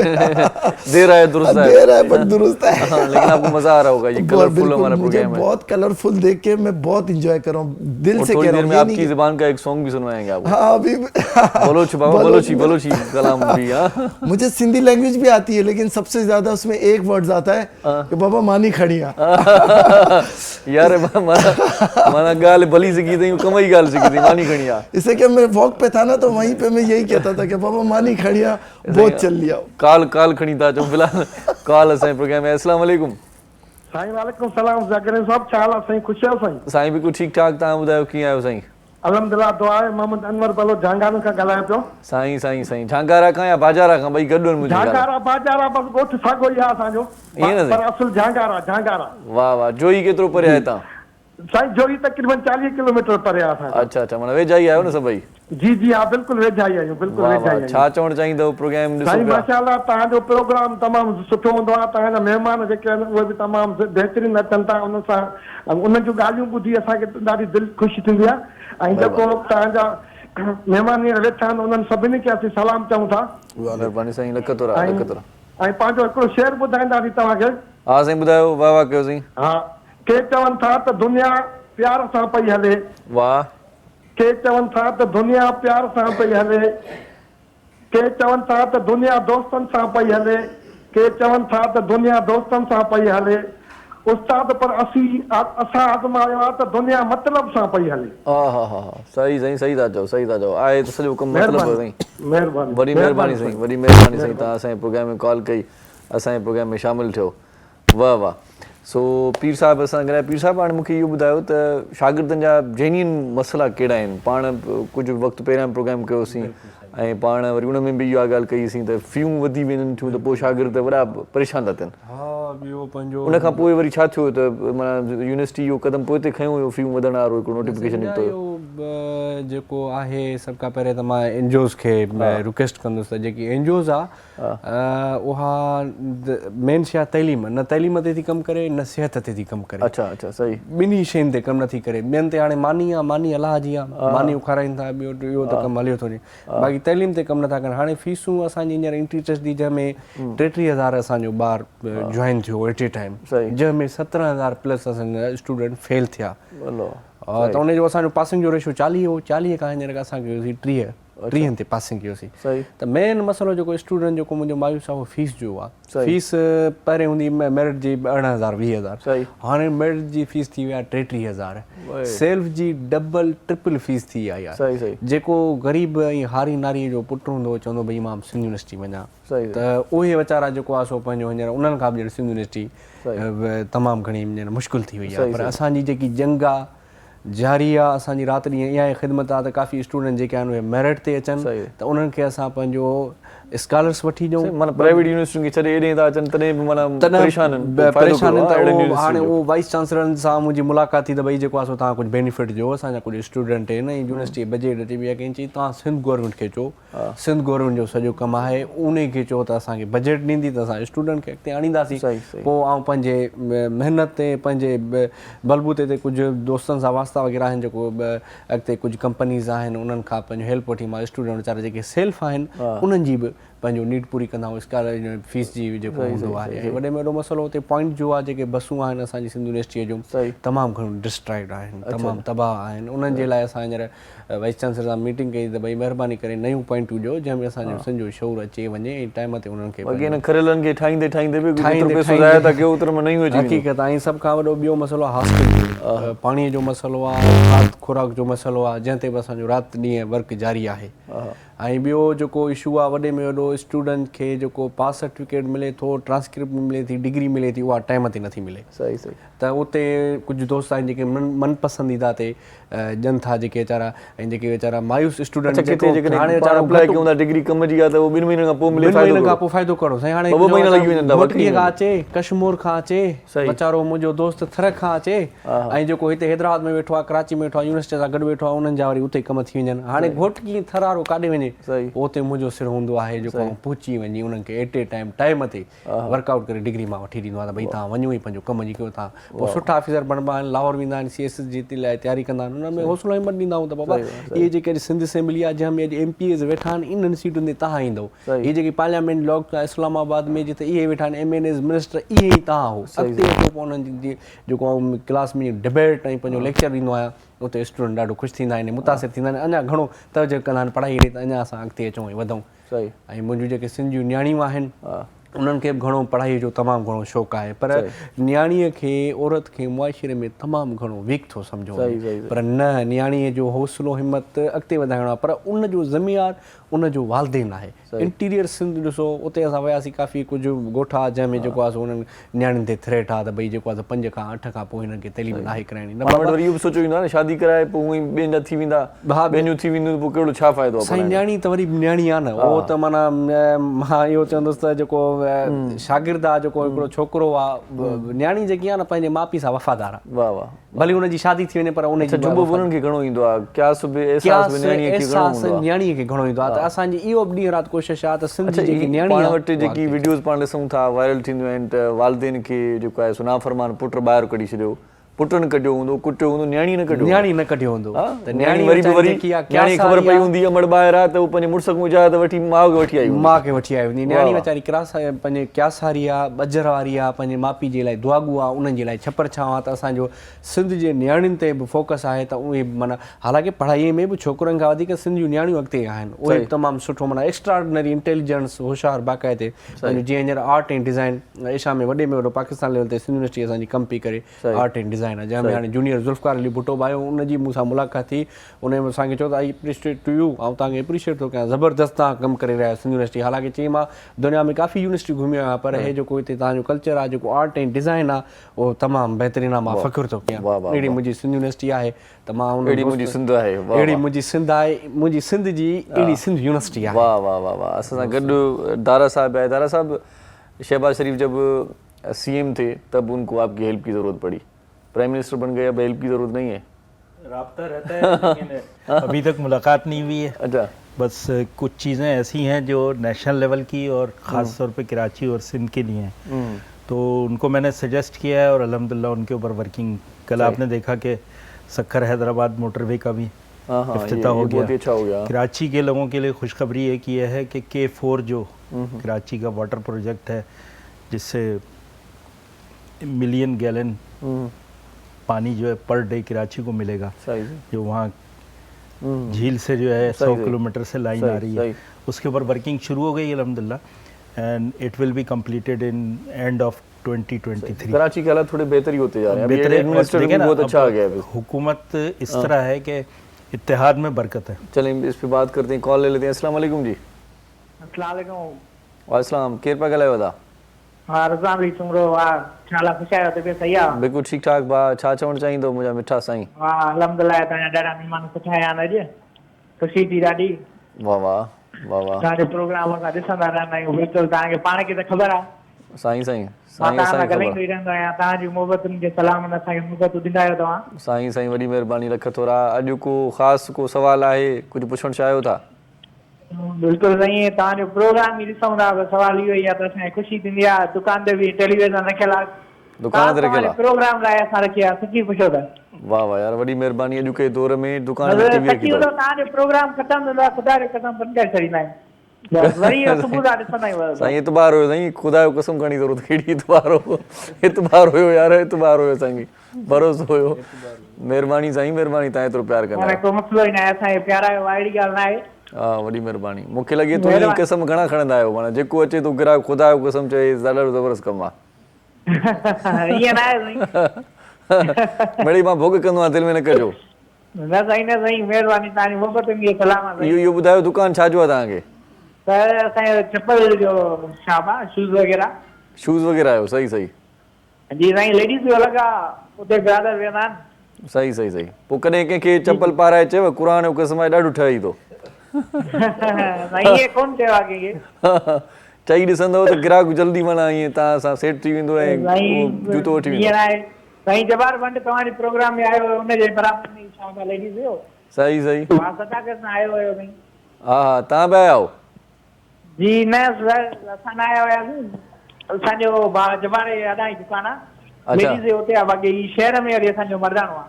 दे रहा है दुरुस्त है, दे रहा है बट दुरुस्त है। लेकिन आपको मजा आ रहा होगा, ये कलरफुल हमारा प्रोग्राम है। बहुत कलरफुल देख के मैं बहुत एंजॉय कर रहा हूँ, दिल से कह रहा हूँ। में आपकी जुबान का एक सॉन्ग भी सुनवाएंगे आपको। हाँ अभी बलोच बाबा, बलोची कलाम भी। मुझे सिंधी लैंग्वेज भी आती है, लेकिन सबसे ज्यादा उसमें एक वर्ड आता है कि बाबा मानी खड़िया। यार माना गाल भली से की थी, कमाई गाल से की थी, मानी खड़िया। इससे क्या मैं वॉक पे था ना, तो वहीं पे मैं यही कहता था कि बाबा मानी खड़िया बहुत चल लिया। काल खड़ी था जो फिलहाल काल असां प्रोग्राम है। अस्सलाम वालेकुम। साईं वालेकुम सलाम। ज़ाकिर साहब छा हाल आहे साईं? ख़ुशि आहियो साईं? साईं बिल्कुल ठीक ठाक। तव्हां ॿुधायो कीअं आहियो साईं? अल्हम्दुलिल्लाह, दुआ आहे। मोहम्मद अनवर बलोच झांगारा खां ॻाल्हायां पियो। साईं साईं साईं झांगारा खां या बाजारा खां? ॿई गॾु आहिनि मुंहिंजी। झांगारा बाजारा बस ॻोठ साॻियो ई आहे असांजो, पर असुल झांगारा। वाह वाह। जोई केतिरो परे आहे हितां? साईं जोई तकरीबन 40 किलोमीटर परे आहे असां। अच्छा अच्छा, माना वेझा ई आहियो न सभई? जी जी हा, बिल्कुलु वेझा ई आहियूं, बिल्कुलु वेझा ई आहियूं। छा चवणु चाहींदव प्रोग्राम ॾिसो साईं? पिया? माशाअल्लाह तव्हांजो प्रोग्राम तमामु सुठो हूंदो आहे, तव्हांजा महिमान जेके आहिनि उहे बि तमामु बहितरीनु अचनि था, उन सां उन्हनि जूं ॻाल्हियूं ॿुधी असांखे ॾाढी दिलि ख़ुशि थींदी आहे। ऐं जेको तव्हांजा महिमान हींअर वेठा आहिनि उन्हनि सभिनी खे असीं सलाम चऊं था। महिरबानी साईं, लख तोरा लख तोरा। ऐं पंहिंजो हिकिड़ो शेर ॿुधाईंदासीं तव्हांखे। हा साईं ॿुधायो, वाह वाह कयो साईं। हा, के चवनि था त दुनिया प्यार सां पई हले, वाह। के चवनि था त दुनिया प्यार सां पई हले, के चवनि था त दुनिया दोस्तनि सां पई हले, के चवनि था त दुनिया दोस्तनि सां पई हले, उस्ताद पर असां आज़मायो आहे त दुनिया मतिलब सां पई हले। हा हा हा, सही साईं, सही था चओ, सही था चओ। आहे त सॼो कमु मतिलबु साईं। महिरबानी, वॾी महिरबानी साईं, वॾी महिरबानी साईं, तव्हां असांजे प्रोग्राम में कॉल कई, असांजे प्रोग्राम में शामिलु थियो। वाह वाह। सो पीर साहिबु असां ॻाल्हाए। पीर साहिबु हाणे मूंखे इहो ॿुधायो त शागिर्दनि जा जेन्युइन मसइला कहिड़ा आहिनि? पाण कुझु वक़्तु पहिरियां प्रोग्राम कयोसीं ऐं पाण वरी उन में बि इहा ॻाल्हि कईसीं त फ़ियूं वधी वञनि थियूं त पोइ शागिर्द वॾा परेशान था थियनि। हा, ॿियो पंहिंजो उन खां पोइ वरी छा थियो त माना यूनिवर्सिटी इहो क़दम पोइ ते खयों हुयो, फ़ियूं वधण वारो हिकिड़ो नोटिफिकेशन निकितो हुयो? जेको आहे सभ खां पहिरियों त मां एनजीओस खे रिक्वेस्ट कंदुसि त जेकी एनजीओस आहे उहा मेन शइ आहे तइलीम। न तइलीम ते थी कमु करे, न सिहत ते थी कमु करे। अच्छा अच्छा, सही। ॿिन्ही शयुनि ते कमु नथी करे। ॿियनि ते हाणे मानी आहे, मानी अलाह जी आहे, मानी उखाराइनि था, ॿियो इहो त कमु हलियो थो वञे। बाक़ी तइलीम ते कमु नथा कनि। हाणे फीसूं असांजी हींअर इंट्री टेस्ट दी जंहिंमें 33,000 असांजो ॿार जॉइन थियो एट ए टाइम, जंहिंमें 17,000 प्लस असांजा स्टूडेंट फेल थिया। त उनजो असांजो पासिंग जो रेशो 40 हो। 40 खां हींअर असां कयोसीं 30 ते पासिंग कयोसीं। त मेन मसइलो जेको स्टूडेंट जेको मुंहिंजो मायूस आहे उहो फीस जो आहे। फीस पहिरें हूंदी मेरिट जी 18,000 20,000, हाणे मेरिट जी फीस थी वई आहे 33,000। सेल्फ जी डबल ट्रिपल फीस थी आई आहे। जेको ग़रीब ऐं हारी नारीअ जो पुटु हूंदो चवंदो भई मां सिंध यूनिवर्सिटी वञा, त उहे वीचारा जेको आहे सो पंहिंजो हींअर उन्हनि खां बि सिंध यूनिवर्सिटी तमामु घणी मुश्किल थी वई आहे। पर असांजी जेकी जंग आहे जारी आहे, असांजी राति ॾींहुं इहा ख़िदमत आहे त काफ़ी स्टूडेंट जेके आहिनि उहे मेरिट ते अचनि त उन्हनि खे असां पंहिंजो स्कॉलर्स वठी ॾियूं। माना प्राइवेट यूनिवर्सिटियुनि खे छॾे एॾे था अचनि तॾहिं बि माना परेशान आहिनि। हाणे उहो वाइस चांसलरनि सां मुंहिंजी मुलाक़ात थी त भई जेको आहे सो तव्हां कुझु बेनिफिट ॾियो। असांजा कुझु स्टूडेंट आहिनि ऐं यूनिवर्सिटी बजट ॾिठी बि आहे कंहिं चई तव्हां सिंध गवर्नमेंट खे चओ, सिंध गवर्नमेंट जो सॼो कमु आहे, उन खे चओ त असांखे बजट ॾींदी त असां स्टूडेंट खे अॻिते आणींदासीं। पोइ ऐं पंहिंजे महिनत ते पंहिंजे बलबूते ते कुझु दोस्तनि सां वास्ता वग़ैरह आहिनि जेको अॻिते कुझु कंपनीज़ आहिनि उन्हनि खां पंहिंजो हेल्प वठी मां स्टूडेंट वीचारा जेके सेल्फ आहिनि उन्हनि जी बि पंहिंजो नीड पूरी कंदा आहियूं। स्कॉलर फीस जी जेको हूंदो आहे ऐं वॾे में वॾो मसइलो हुते पॉइंट जो आहे जेके बसूं आहिनि असांजी सिंध यूनिवर्सिटीअ जूं तमामु घणो डिस्ट्रॉइड आहिनि, तमामु तबाह आहिनि। उन्हनि जे लाइ असां हींअर वाइस चांसलर सां मीटिंग कई त भई महिरबानी करे नयूं पॉइंटूं ॾियो जंहिंमें असांजो सिंध जो शौर अचे वञे ऐं टाइम ते उन्हनि खे हक़ीक़त। ऐं सभ खां वॾो ॿियो मसइलो आहे हॉस्टल, पाणीअ जो मसइलो आहे, खुराक जो मसइलो आहे, जंहिं ते बि असांजो राति ॾींहुं वर्क जारी आहे। ऐं ॿियो जेको इशू आहे वॾे में वॾो स्टूडेंट खे जेको पास सर्टिफिकेट मिले थो, ट्रांसक्रिप्ट मिले थी, डिग्री मिले थी, उहा टाइम ते नथी मिले। सही सही। त उते कुझु दोस्त आहिनि जेके मनपसंदीदा ते ॼनि था जेके वीचारा ऐं जेके वीचारा मायूस स्टूडेंट डिग्री कम जी आहे त उहो 2 महीननि खां पोइ मिले, 2 महीननि खां पोइ फ़ाइदो करो साईं। हाणे मोटकीअ खां अचे, कश्मीर खां अचे, वीचारो मुंहिंजो दोस्त थर खां अचे ऐं जेको हिते हैदराबाद में वेठो आहे, कराची में वेठो आहे, यूनिवर्सिटी सां गॾु वेठो आहे, उन्हनि जा वरी उते कम थी वञनि। हाणे घोटकी थर वारो काॾे वञे, उते मुंहिंजो सिर हूंदो आहे जेको पहुची वञी उन्हनि खे एट ए टाइम ते वर्कआउट करे डिग्री मां वठी ॾींदो आहे त भई तव्हां वञो ई पंहिंजो कम जी कयो। तव्हां पोइ सुठा ऑफिसर बणिबा आहिनि, लाहौर वेंदा आहिनि, CS जी लाइ तयारी कंदा आहिनि, उन्हनि में हौसलो हिमत ॾींदा आहियूं त बाबा इहे जेके सिंध असेंबली आहे जंहिंमें अॼु MPs वेठा आहिनि इन्हनि सीटुनि ते तव्हां ईंदव। इहे जेकी पार्लियामेंट लॉक इस्लामाबाद में जिते इहे वेठा आहिनि MNAs मिनिस्टर इहे ई तव्हां हो। अॻिते अचो पोइ उन्हनि जी जेको क्लास में डिबेट ऐं पंहिंजो लेक्चर ॾींदो आहियां उते स्टूडेंट ॾाढो ख़ुशि थींदा आहिनि, मुतासिर थींदा आहिनि, अञा घणो तवजो कंदा आहिनि पढ़ाई ॾे त अञा असां अॻिते अचूं ऐं वधूं। ऐं मुंहिंजियूं जेके सिंध जूं न्याणियूं आहिनि उन्हनि खे बि घणो पढ़ाईअ जो तमामु घणो शौक़ु आहे, पर न्याणीअ खे औरत खे मुआशिरे में तमामु घणो वीक थो सम्झो। पर न, न्याणीअ जो हौसलो हिमत अॻिते वधाइणो आहे, पर उनजो ज़मीदार उनजो वालदेन आहे। इंटीरियर सिंध ॾिसो, उते असां वियासीं काफ़ी कुझु ॻोठा जंहिंमें जेको आहे सो उन्हनि न्याणियुनि ते थ्रेट आहे त भई जेको आहे 5 खां 8 खां पोइ हिननि खे तइलीम नाहे कराइणी। इहो बि सोचो ईंदो आहे न शादी कराए पोइ ॿियनि जा थी वेंदा, ॿियनियूं थी वेंदियूं, पोइ कहिड़ो छा फ़ाइदो आहे? साईं न्याणी त वरी न्याणी आहे न, उहो त माना मां इहो चवंदुसि त जेको शागिर्द आहे जेको हिकिड़ो छोकिरो आहे, न्याणी जेकी आहे न पंहिंजे माउ पीउ सां वफ़ादार आहे, वाह वाह, भली हुनजी शादी थी वञे पर उनजी जुबो उन्हनि खे घणो ईंदो आहे, क्यास बि एहसास बि न्याणीअ खे घणो हूंदो आहे, न्याणीअ खे घणो ईंदो आहे। त असांजी इहो बि ॾींहुं राति कोशिशि आहे त सिंध जी जेकी न्याणी पाण आहे वटि जेकी वीडियोज़ पाण ॾिसूं था वायरल थींदियूं आहिनि त वालिदेन खे जेको आहे सुनाफ़रमान पुट ॿाहिरि कढी छॾियो, पुट न कढियो हूंदो, कुटियो हूंदो, न्याणी न कढियो, न्याणी न कढियो हूंदो, त न्याणी वरी बि वरी न्याणी ख़बर पई हूंदी अमड़ ॿाहिरि आहे त उहो पंहिंजे मुड़ुस खां इजाज़त वठी माउ खे वठी आई हूंदी, माउ खे वठी आई हूंदी। न्याणी वीचारी पंहिंजे क्यास वारी आहे, ॿजर वारी आहे, पंहिंजे माउ पीउ जे लाइ दुआगू आहे, उन्हनि जे लाइ छपर छांव आहे। त असांजो सिंध जे न्याणियुनि ते बि फोकस आहे त उहे माना हालांकि पढ़ाईअ में बि छोकिरनि खां वधीक सिंध जूं न्याणियूं अॻिते आहिनि, उहे तमामु सुठो माना एक्स्ट्राऑर्डिनरी इंटेलिजेंस होशियारु बाक़ाइदे जीअं हींअर आर्ट एंड डिज़ाइन एशिया में वॾे में वॾो पाकिस्तान लेवल ते सिंध यूनिवर्सिटी असांजी कम पई करे आर्ट एंड डिज़ाइन आहे, जंहिंमें हाणे जूनियर ज़ुल्फ़कार अली भुट्टो आयो, उनजी मूंसां मुलाक़ात थी, उन में असांखे चयो त आई एप्रिशिएट टू यू, ऐं तव्हांखे एप्रिशिएट थो कयां, ज़बरदस्त तव्हां कमु करे रहिया आहियो सिंध यूनिवर्सिटी। हालांकि चई मां दुनिया में काफ़ी यूनिवर्सिटी घुमियो आहियां पर हे जेको हिते तव्हांजो कल्चर आहे, जेको आर्ट एंड डिज़ाइन आहे, उहो तमामु बहितरीनु आहे, मां फ़ख़ुरु थो कयां। अहिड़ी मुंहिंजी सिंध यूनिवर्सिटी आहे त मां अहिड़ी मुंहिंजी सिंध आहे, अहिड़ी मुंहिंजी सिंध आहे, मुंहिंजी सिंध जी अहिड़ी सिंध यूनिवर्सिटी आहे। वाह वाह वाह वाह। असां सां गॾु दारा साहब आहे। दारा साहब, शहबाज शरीफ जब CM थे तब उनको आपकी हेल्प की ज़रूरत पड़ी, प्राइम मिनिस्टर बन गए अब हेल्प की ज़रूरत नहीं है? राब्ता रहता है लेकिन अभी तक मुलाकात नहीं हुई है। अच्छा, बस कुछ चीज़ें ऐसी हैं जो नेशनल लेवल की और ख़ास तौर पे कराची और सिंध के लिए हैं, तो उनको मैंने सजेस्ट किया है और अल्हम्दुलिल्लाह उनके ऊपर वर्किंग, कल आपने देखा कि सक्खर हैदराबाद मोटरवे का भी इफ्तिताह हो गया। अच्छा हो गया। कराची के लोगों के लिए खुशखबरी एक ये है कि K4 जो कराची का वाटर प्रोजेक्ट है, जिससे मिलियन गैलन पानी जो है पर डे कराची को मिलेगा, जो वहाँ झील से जो है 100 किलोमीटर से लाइन आ रही है, उसके ऊपर वर्किंग शुरू हो गई अल्हम्दुलिल्लाह, and it will be completed in end of 2023। Karachi के हालात थोड़े बेहतर ही होते जा रहे हैं, अभी एडमिनिस्ट्रेशन भी बहुत अच्छा आ गया है। हुकूमत इस तरह है कि इत्तेहाद में बरकत है। चलें इस पे बात करते हैं, कॉल ले लेते हैं। अस्सलाम वालेकुम जी। अस्सलाम वालेकुम। वालेकुम, केर पिया ॻाल्हायो था? हाँ, रज़ा भी तुमरो वाह छाला खुशायो ते सही आहे? बिल्कुल ठीक ठाक बा। छा चवण चाहींदो मुंहिंजा मिठा साईं? वाह अल्हम्दुलिल्लाह, तव्हांजा ॾाढा महिमान सुठा आया आहिनि, अॼु ख़ुशी थी ॾाढी। वाह वाह वाह वाह। तव्हांजे प्रोग्राम असां ॾिसंदा रहंदा आहियूं, बिल्कुलु तव्हांखे पाण खे त ख़बर आहे। साईं साईं मां साईं तव्हां सां साईं ॻाल्हाईंदो ई रहंदो आहियां, तव्हांजी मोहबतुनि खे सलाम, असांखे मोहबतूं ॾींदा आहियो तव्हां। साईं साईं वॾी महिरबानी, लख थोरा। अॼु को ख़ासि को सवाल आहे, कुझु पुछणु चाहियो था? बिल्कुलु साईं, तव्हांजो प्रोग्राम ई ॾिसूं था, सवाल इहो ई आहे त असांखे ख़ुशी थींदी आहे। दुकान ते बि टेलीविज़न रखियल आहे, दुकान ते रखियल आहे, प्रोग्राम लाइ असां रखी आहे, सची पुछो त। वाह वाह यार, वॾी महिरबानी। अॼु के दौर में दुकान ते टीवी रखी अथव। तव्हांजो प्रोग्राम ख़तमु थींदो आहे, ख़ुदा जो कसम बंदि करे छॾींदा आहियूं, वरी सुबुह सां ॾिसंदा आहियूं। साईं इतबार हुयो साईं, ख़ुदा जो कसम खणी ज़रूरत कहिड़ी इतबार हो, इतबार हुयो यार, इतबार हुयो साईं, भरोसो हुयो। महिरबानी साईं, महिरबानी, तव्हां एतिरो प्यार कंदा आहियो। को मसलो ई न आहे, असांखे प्यारा आहियो, अहिड़ी ॻाल्हि न आहे। हा, वॾी महिरबानी। मूंखे लॻे थो हीअ कसम घणा खणंदा आहियो, माना जेको अचे थो ग्राहक ख़ुदा जो कसम चए, ॾाढो ज़बरदस्त कमु आहे। ईअं न आहे साईं, मिड़ई मां भोग कंदो आहियां, दिलि में न कजो। न साईं न साईं, महिरबानी, तव्हांजी मोहबतुनि खे सलाम आहे। इहो ॿुधायो दुकान छा जो आहे तव्हांखे? त असांजो चप्पल जो शॉप आहे, शूज़ वग़ैरह। शूज़ वग़ैरह आहियो? सही सही जी साईं, लेडीज़ जो अलॻि आहे, उते ब्रदर वेंदा आहिनि। सही सही सही। पोइ कॾहिं कंहिंखे चप्पल पाराए चयव क़ुर जो कसम आहे ॾाढो ठही थो? साईं ईअं कोन चयो आहे कंहिंखे। चई ॾिसंदव त ग्राहक जल्दी माना ईअं तव्हां सां सेट थी वेंदो ऐं जूतो वठी वेंदो। ईअं न आहे साईं, जबार बंड तव्हांजे प्रोग्राम में आयो हुयो, हुनजे बराबरि में शॉप आहे लेडीज़ जो। सही सही। मां सदाकत सां आयो हुयो साईं। हा हा, तव्हां बि आया आहियो? जी न असां न आया हुयासीं, असांजो जबारे अॾाई दुकानु आहे, लेडीज़ जो हुते आहे, बाक़ी शहर में वरी असांजो मर्दानो आहे।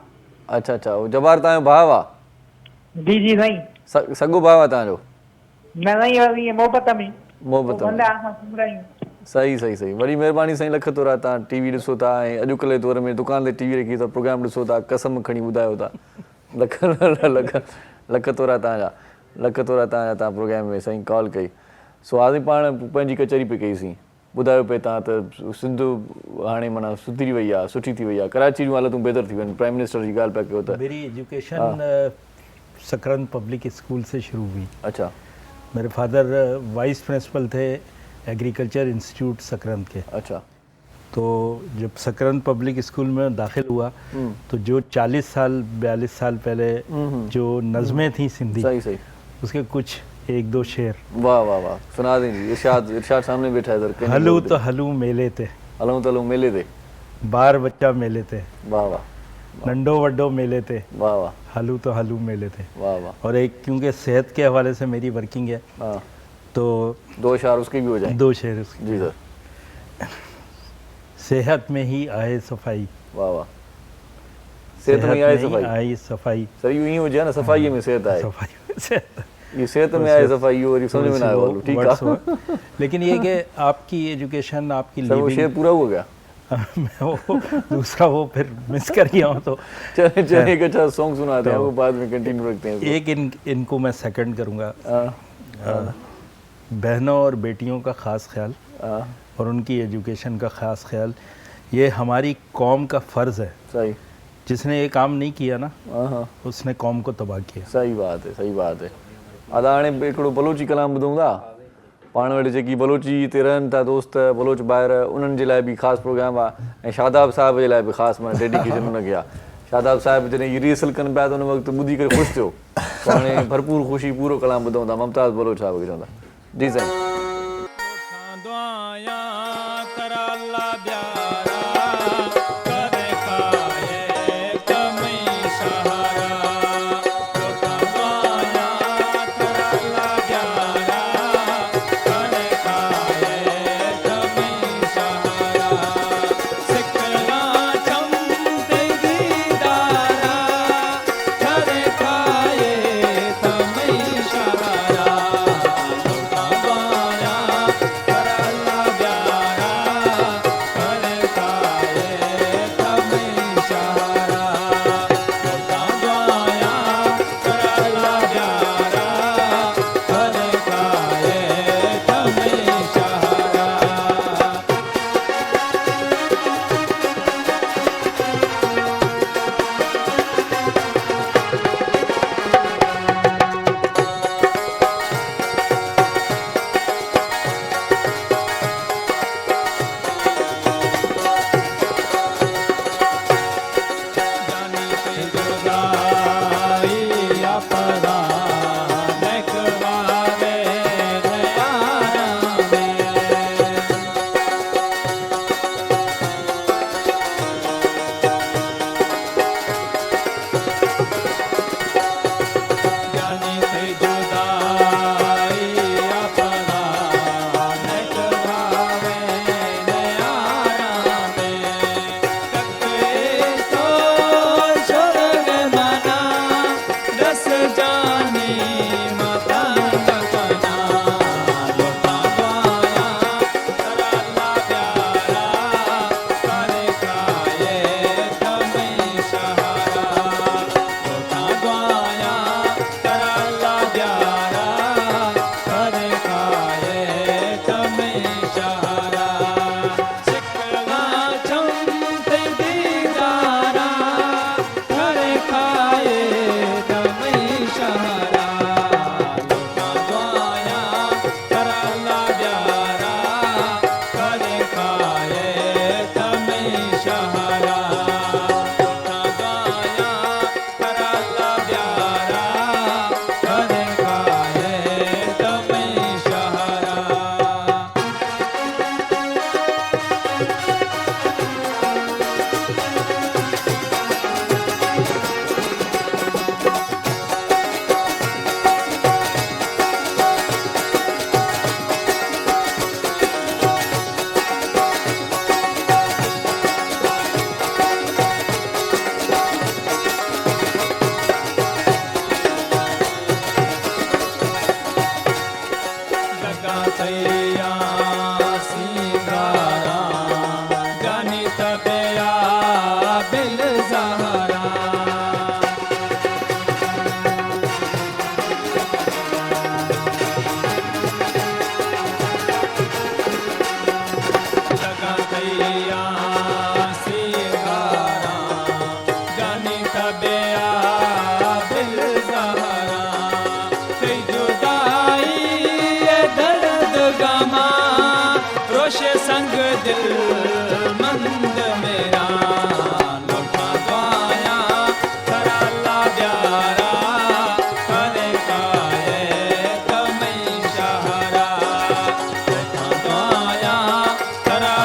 अच्छा अच्छा, जबार तव्हांजो भाउ आहे? जी जी साईं। सॻो भाउ आहे तव्हांजो? न साईं, ईअं मोहबत में। मोहबत में। सही सही सही, वॾी महिरबानी साईं, लख थोरा। तव्हां टीवी ॾिसो था ऐं अॼुकल्ह जे दौर में दुकान ते टीवी रखी था, प्रोग्राम ॾिसो था, कसम खणी ॿुधायो था, लख लख लख थोरा तव्हांजा, लख थोरा तव्हांजा। तव्हां प्रोग्राम में साईं कॉल कई। सो हाणे पाण पंहिंजी कचहरी पे कईसीं, ॿुधायो पे तव्हां त सिंध हाणे माना सुधरी वई आहे, सुठी थी वई आहे, कराची जूं हालतूं बहितर थी वियूं आहिनि, प्राइम मिनिस्टर जी ॻाल्हि पिया कयो त। मेरी एजुकेशन सकरंद पब्लिक स्कूल से शुरू हुई। अच्छा। मेरे फादर वाइस प्रिंसिपल थे एग्रीकल्चर इंस्टीट्यूट सकरंद के। अच्छा। तो जब सकरंद पब्लिक स्कूल में दाखिल हुआ तो जो 40 साल 42 साल पहले जो नज़में थी सिंधी, सही सही, उसके कुछ एक दो शेर। वाह वाह वाह, सुना दें जी। इरशाद, इरशाद सामने बैठा है इधर। हलू तो हलू मेले थे, हलू तलू मेले थे, बार बच्चा मेले थे, वाह वाह, नंडो वड्डो मेले थे, वाह वाह, हलू तो हलू मेले थे। वाह वाह। और एक, क्योंकि सेहत के हवाले से मेरी वर्किंग है, हाँ, तो 2 अशार उसके भी हो जाए। 2 शेर उसके। जी सर। सेहत में ही आए सफाई, वाह वाह। सेहत में आए सफाई, आई सफाई, सर यूं ही हो जाए ना, सफाई में सेहत आए, सफाई में सेहत। ये सेहत में आए सफाई और ये समझ में ना आए वालों, ठीक है। लेकिन ये कि आपकी एजुकेशन, आपकी सर वो शेर पूरा हो गया। मैं वो दूसरा वो फिर मिस कर गया हूँ, तो चलिए चलिए, एक अच्छा सॉन्ग सुनाते हैं, वो बाद में कंटिन्यू रखते हैं। एक इनको मैं सेकंड करूँगा। हाँ, बहनों और बेटियों का ख़ास ख्याल हाँ, और उनकी एजुकेशन का ख़ास ख्याल, ये हमारी कौम का फ़र्ज़ है। सही। जिसने ये काम नहीं किया ना, हाँ, उसने कौम को तबाह किया। सही बात है, सही बात है। अदा हाणे हिकिड़ो बलोची कलाम ॿुधूं था, पाण वटि जेकी बलोची ते रहनि था दोस्त बलोच ॿाहिरि, उन्हनि जे लाइ बि ख़ासि प्रोग्राम आहे, ऐं शादाब साहिब जे लाइ बि ख़ासि मां डेडिकेशन हुनखे आहे। शादाब साहिब जॾहिं इहा रिहर्सल कनि पिया त उन वक़्तु ॿुधी करे ख़ुशि थियो, त हाणे भरपूर ख़ुशी पूरो कलाम ॿुधूं था। मुमताज़ बलोच साहिब खे चवंदा। जी साईं।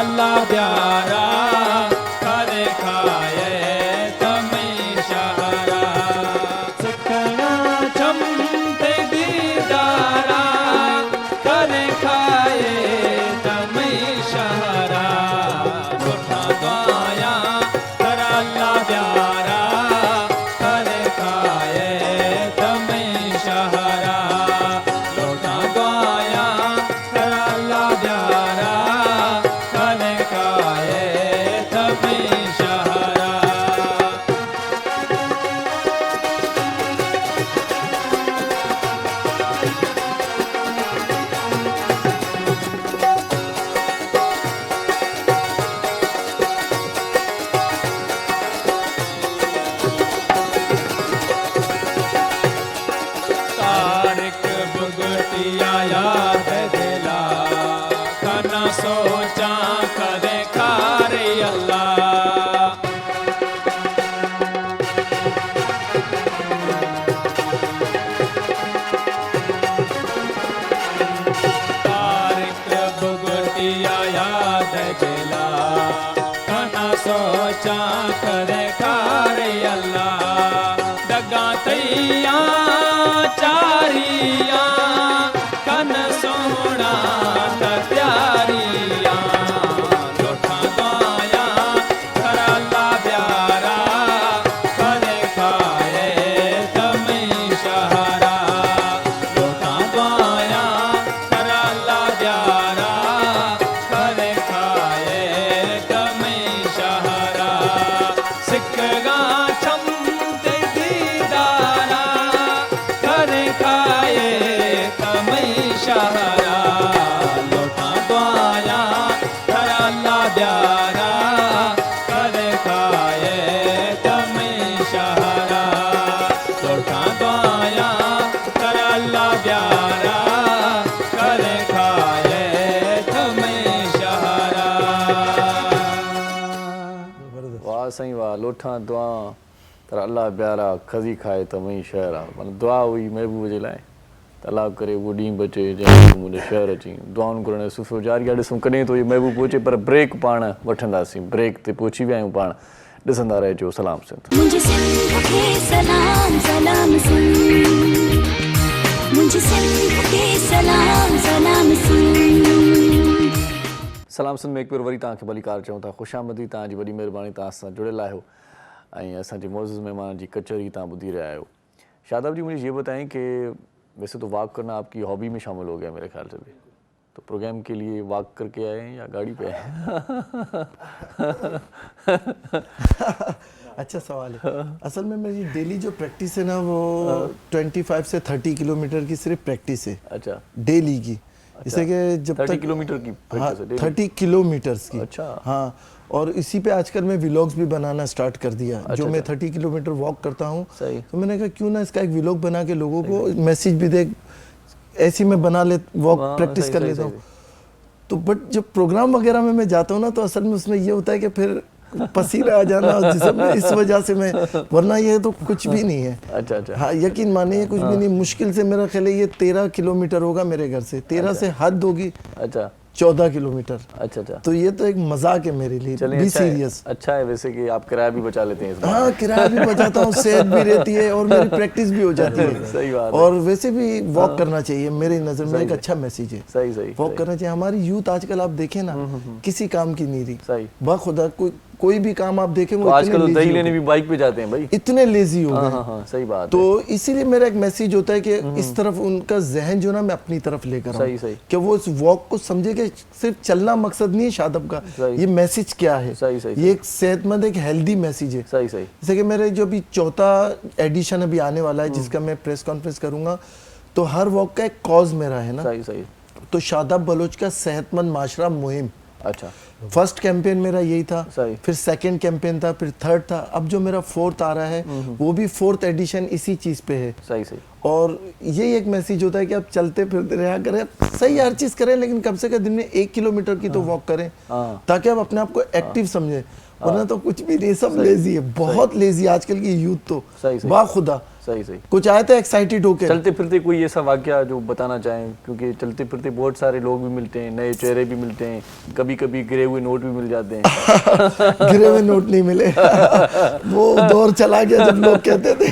अल्लाह प्यारा करे खाए तमें शहरा सिकना चमते दीदारा करे खाए तमें शहरा लुटा गाया कर अल्लाह प्यारा करे खाए तमें शहरा लुटा गाया कर अल्लाह प्यारा करे खाए तमें शहरा तारिक बुगटिया याद दिला कना सोचा करे खारे अल्लाह तारिक बुगटिया याद दिला कना सोचा करे खारे अल्लाह दगा तैया चारिया कन सोना त प्यारिया लोटा गाया कर अल्लाह प्यारा करे खाए तमें शहरा लोटा गाया कर अल्लाह प्यारा करे खाए तमें शहरा सिकगा चमते दीदारा करे खाए तमें शहरा लोटा गाया कर अल्लाह प्यारा करे खाए तमें शहरा लोटा गाया कर अल्लाह प्यारा करे खाए तमें शहरा वाह साईं वाह लोठा दुआ तर अल्लाह प्यारा खज़ी खाए त मई शहर आहे माना दुआ हुई महबूब जे लाइ त अल्लाह करे उहो ॾींहुं बचे जंहिं मुंहिंजो शहर अची दुआऊं करण सुफ़ो जारी आहे ॾिसूं कॾहिं थो इहो महबूब पहुचे पर ब्रेक पाण वठंदासीं ब्रेक ते पहुची विया आहियूं पाण ॾिसंदा रहिजो सलाम सिंध मुझे सिंध के सलाम सलाम सिंध मुझे सिंध के सलाम सलाम सिंध सलाम सिंध में हिकु भेरो वरी तव्हांखे भली कार चऊं था ख़ुशामदी तव्हांजी वॾी महिरबानी तव्हां सां जुड़ियल आहियो ऐं असांजे मौजूज़ महिमान जी कचहरी तव्हां ॿुधी रहिया आहियो शादाब जी मुझे ये बताएं कि वैसे तो वॉक करना आपकी हॉबी में शामिल हो गया मेरे ख्याल से भी तो प्रोग्राम के लिए वॉक करके आए हैं या गाड़ी पे आए अच्छा सवाल है। असल में मेरी डेली जो प्रैक्टिस है ना वो 25 से 30 किलोमीटर की सिर्फ प्रैक्टिस है। अच्छा डेली की जैसे कि जब 30 तक किलोमीटर की हाँ, practice है daily? 30 किलोमीटर्स की। अच्छा। हाँ, और इसी पे आजकल मैं व्लॉग्स भी बनाना स्टार्ट कर दिया। अच्छा, जो मैं अच्छा। 30 किलोमीटर वॉक करता हूँ सही। तो मैंने कहा क्यों ना इसका एक व्लॉग बना के लोगों को मैसेज भी दे, ऐसी मैं बना ले वॉक हाँ, प्रैक्टिस सही, कर सही, लेता हूँ। सही। तो बट जब प्रोग्राम वगैरह में मैं जाता हूँ ना तो असल में उसमें ये होता है कि फिर पसीना आ जाना जिसमें इस वजह से मैं, वरना ये तो कुछ भी नहीं है। अच्छा अच्छा हाँ यकीन मानिए कुछ भी नहीं, मुश्किल से मेरा ख्याल है ये 13 किलोमीटर होगा मेरे घर से, 13 से हद होगी अच्छा 14 किलोमीटर। अच्छा अच्छा तो ये तो एक मजाक है मेरे लिए, चलिए बी अच्छा है, सीरियस। अच्छा है वैसे कि आप किराया भी बचा लेते हैं इस बार। हाँ किराया भी बचाता हूँ, सेहत भी रहती है और मेरी प्रैक्टिस भी हो जाती है। सही बात है। और वैसे भी वॉक करना चाहिए, मेरी नजर में एक अच्छा मैसेज है। सही सही वॉक करना चाहिए। हमारी यूथ आजकल आप देखें ना किसी काम की नहीं रही। सही। बखुदा कोई भी काम आप देखें तो वो आजकल तो इतने दही लेजी लेने भी बाइक पे जाते हैं भाई। इतने लेजी हो हाँ गए। हाँ हाँ सही बात है। तो इसीलिए मेरा एक मैसेज होता है कि इस तरफ उनका जहन जो ना मैं अपनी तरफ लेकर सही, आऊं सही। कि वो इस वॉक को समझे कि सिर्फ चलना मकसद नहीं है शादब का, सही। ये मैसेज क्या है। सही, सही, ये एक सेहतमंद एक हेल्दी मैसेज है। सही सही जैसे कि मेरे जो भी 4था एडिशन अभी आने वाला है जिसका मैं प्रेस कॉन्फ्रेंस करूंगा, तो हर वॉक का एक कॉज मेरा है ना। सही सही तो शादाब बलोच का सेहतमंद माशरा मुहिम, अच्छा फर्स्ट कैंपेन मेरा यही था, सही। फिर सेकंड कैंपेन था, फिर थर्ड था, अब जो मेरा फोर्थ आ रहा है वो भी फोर्थ एडिशन इसी चीज पे है। सही सही और यही एक मैसेज होता है कि आप चलते फिरते रहा करें, सही हर चीज करें लेकिन कम से कम दिन में 1 किलोमीटर की तो वॉक करें हाँ। ताकि आप अपने आप को एक्टिव समझें। वरना तो कुछ भी नहीं, सब लेजी है, बहुत लेजी है आजकल की यूथ तो सही, सही। बाखुदा। सही सही। कुछ आए थे एक्साइटेड होके। चलते फिरते कोई ऐसा वाकया जो बताना चाहें, क्योंकि चलते फिरते बहुत सारे लोग भी मिलते हैं, नए चेहरे भी मिलते हैं, कभी कभी गिरे हुए नोट भी मिल जाते हैं। गिरे हुए नोट नहीं मिले। वो दौर चला गया जब लोग कहते थे।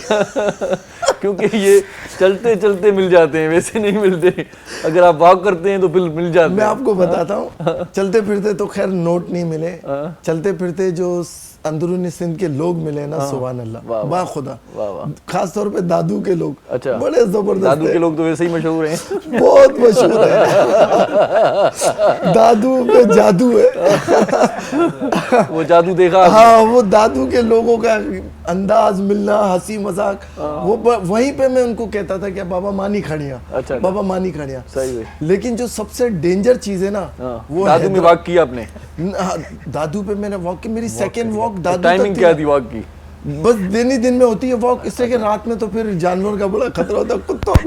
क्योंकि ये चलते चलते मिल जाते हैं, वैसे नहीं मिलते। अगर आप वॉक करते हैं तो फिर मिल जाते हैं। मैं आपको बताता हूँ, चलते फिरते तो खैर नोट नहीं मिले, चलते फिरते जो अंदरूनी सिंध के लोग मिले ना, सुभान अल्लाह, वाह खुदा, खास तौर पे दादू के लोग। अच्छा, बड़े जबरदस्त। दादू के लोग तो वैसे ही मशहूर हैं। बहुत मशहूर है। दादू पे जादू है। वो जादू देखा? हाँ, वो दादू के लोगों का अंदाज, मिलना, हंसी मजाक, वो वहीं पे मैं उनको कहता था कि बाबा मानी खड़िया। अच्छा, बाबा मानी खड़िया। सही है। लेकिन जो सबसे डेंजर चीज है ना, वो दादू में वॉक किया आपने? दादू पे मैंने वॉक की, मेरी सेकंड वॉक दादू। टाइमिंग क्या थी वॉक की? बस दिन ही दिन में होती है वॉक, इसलिए कि रात में तो फिर जानवर का बड़ा खतरा होता है, कुत्तों का।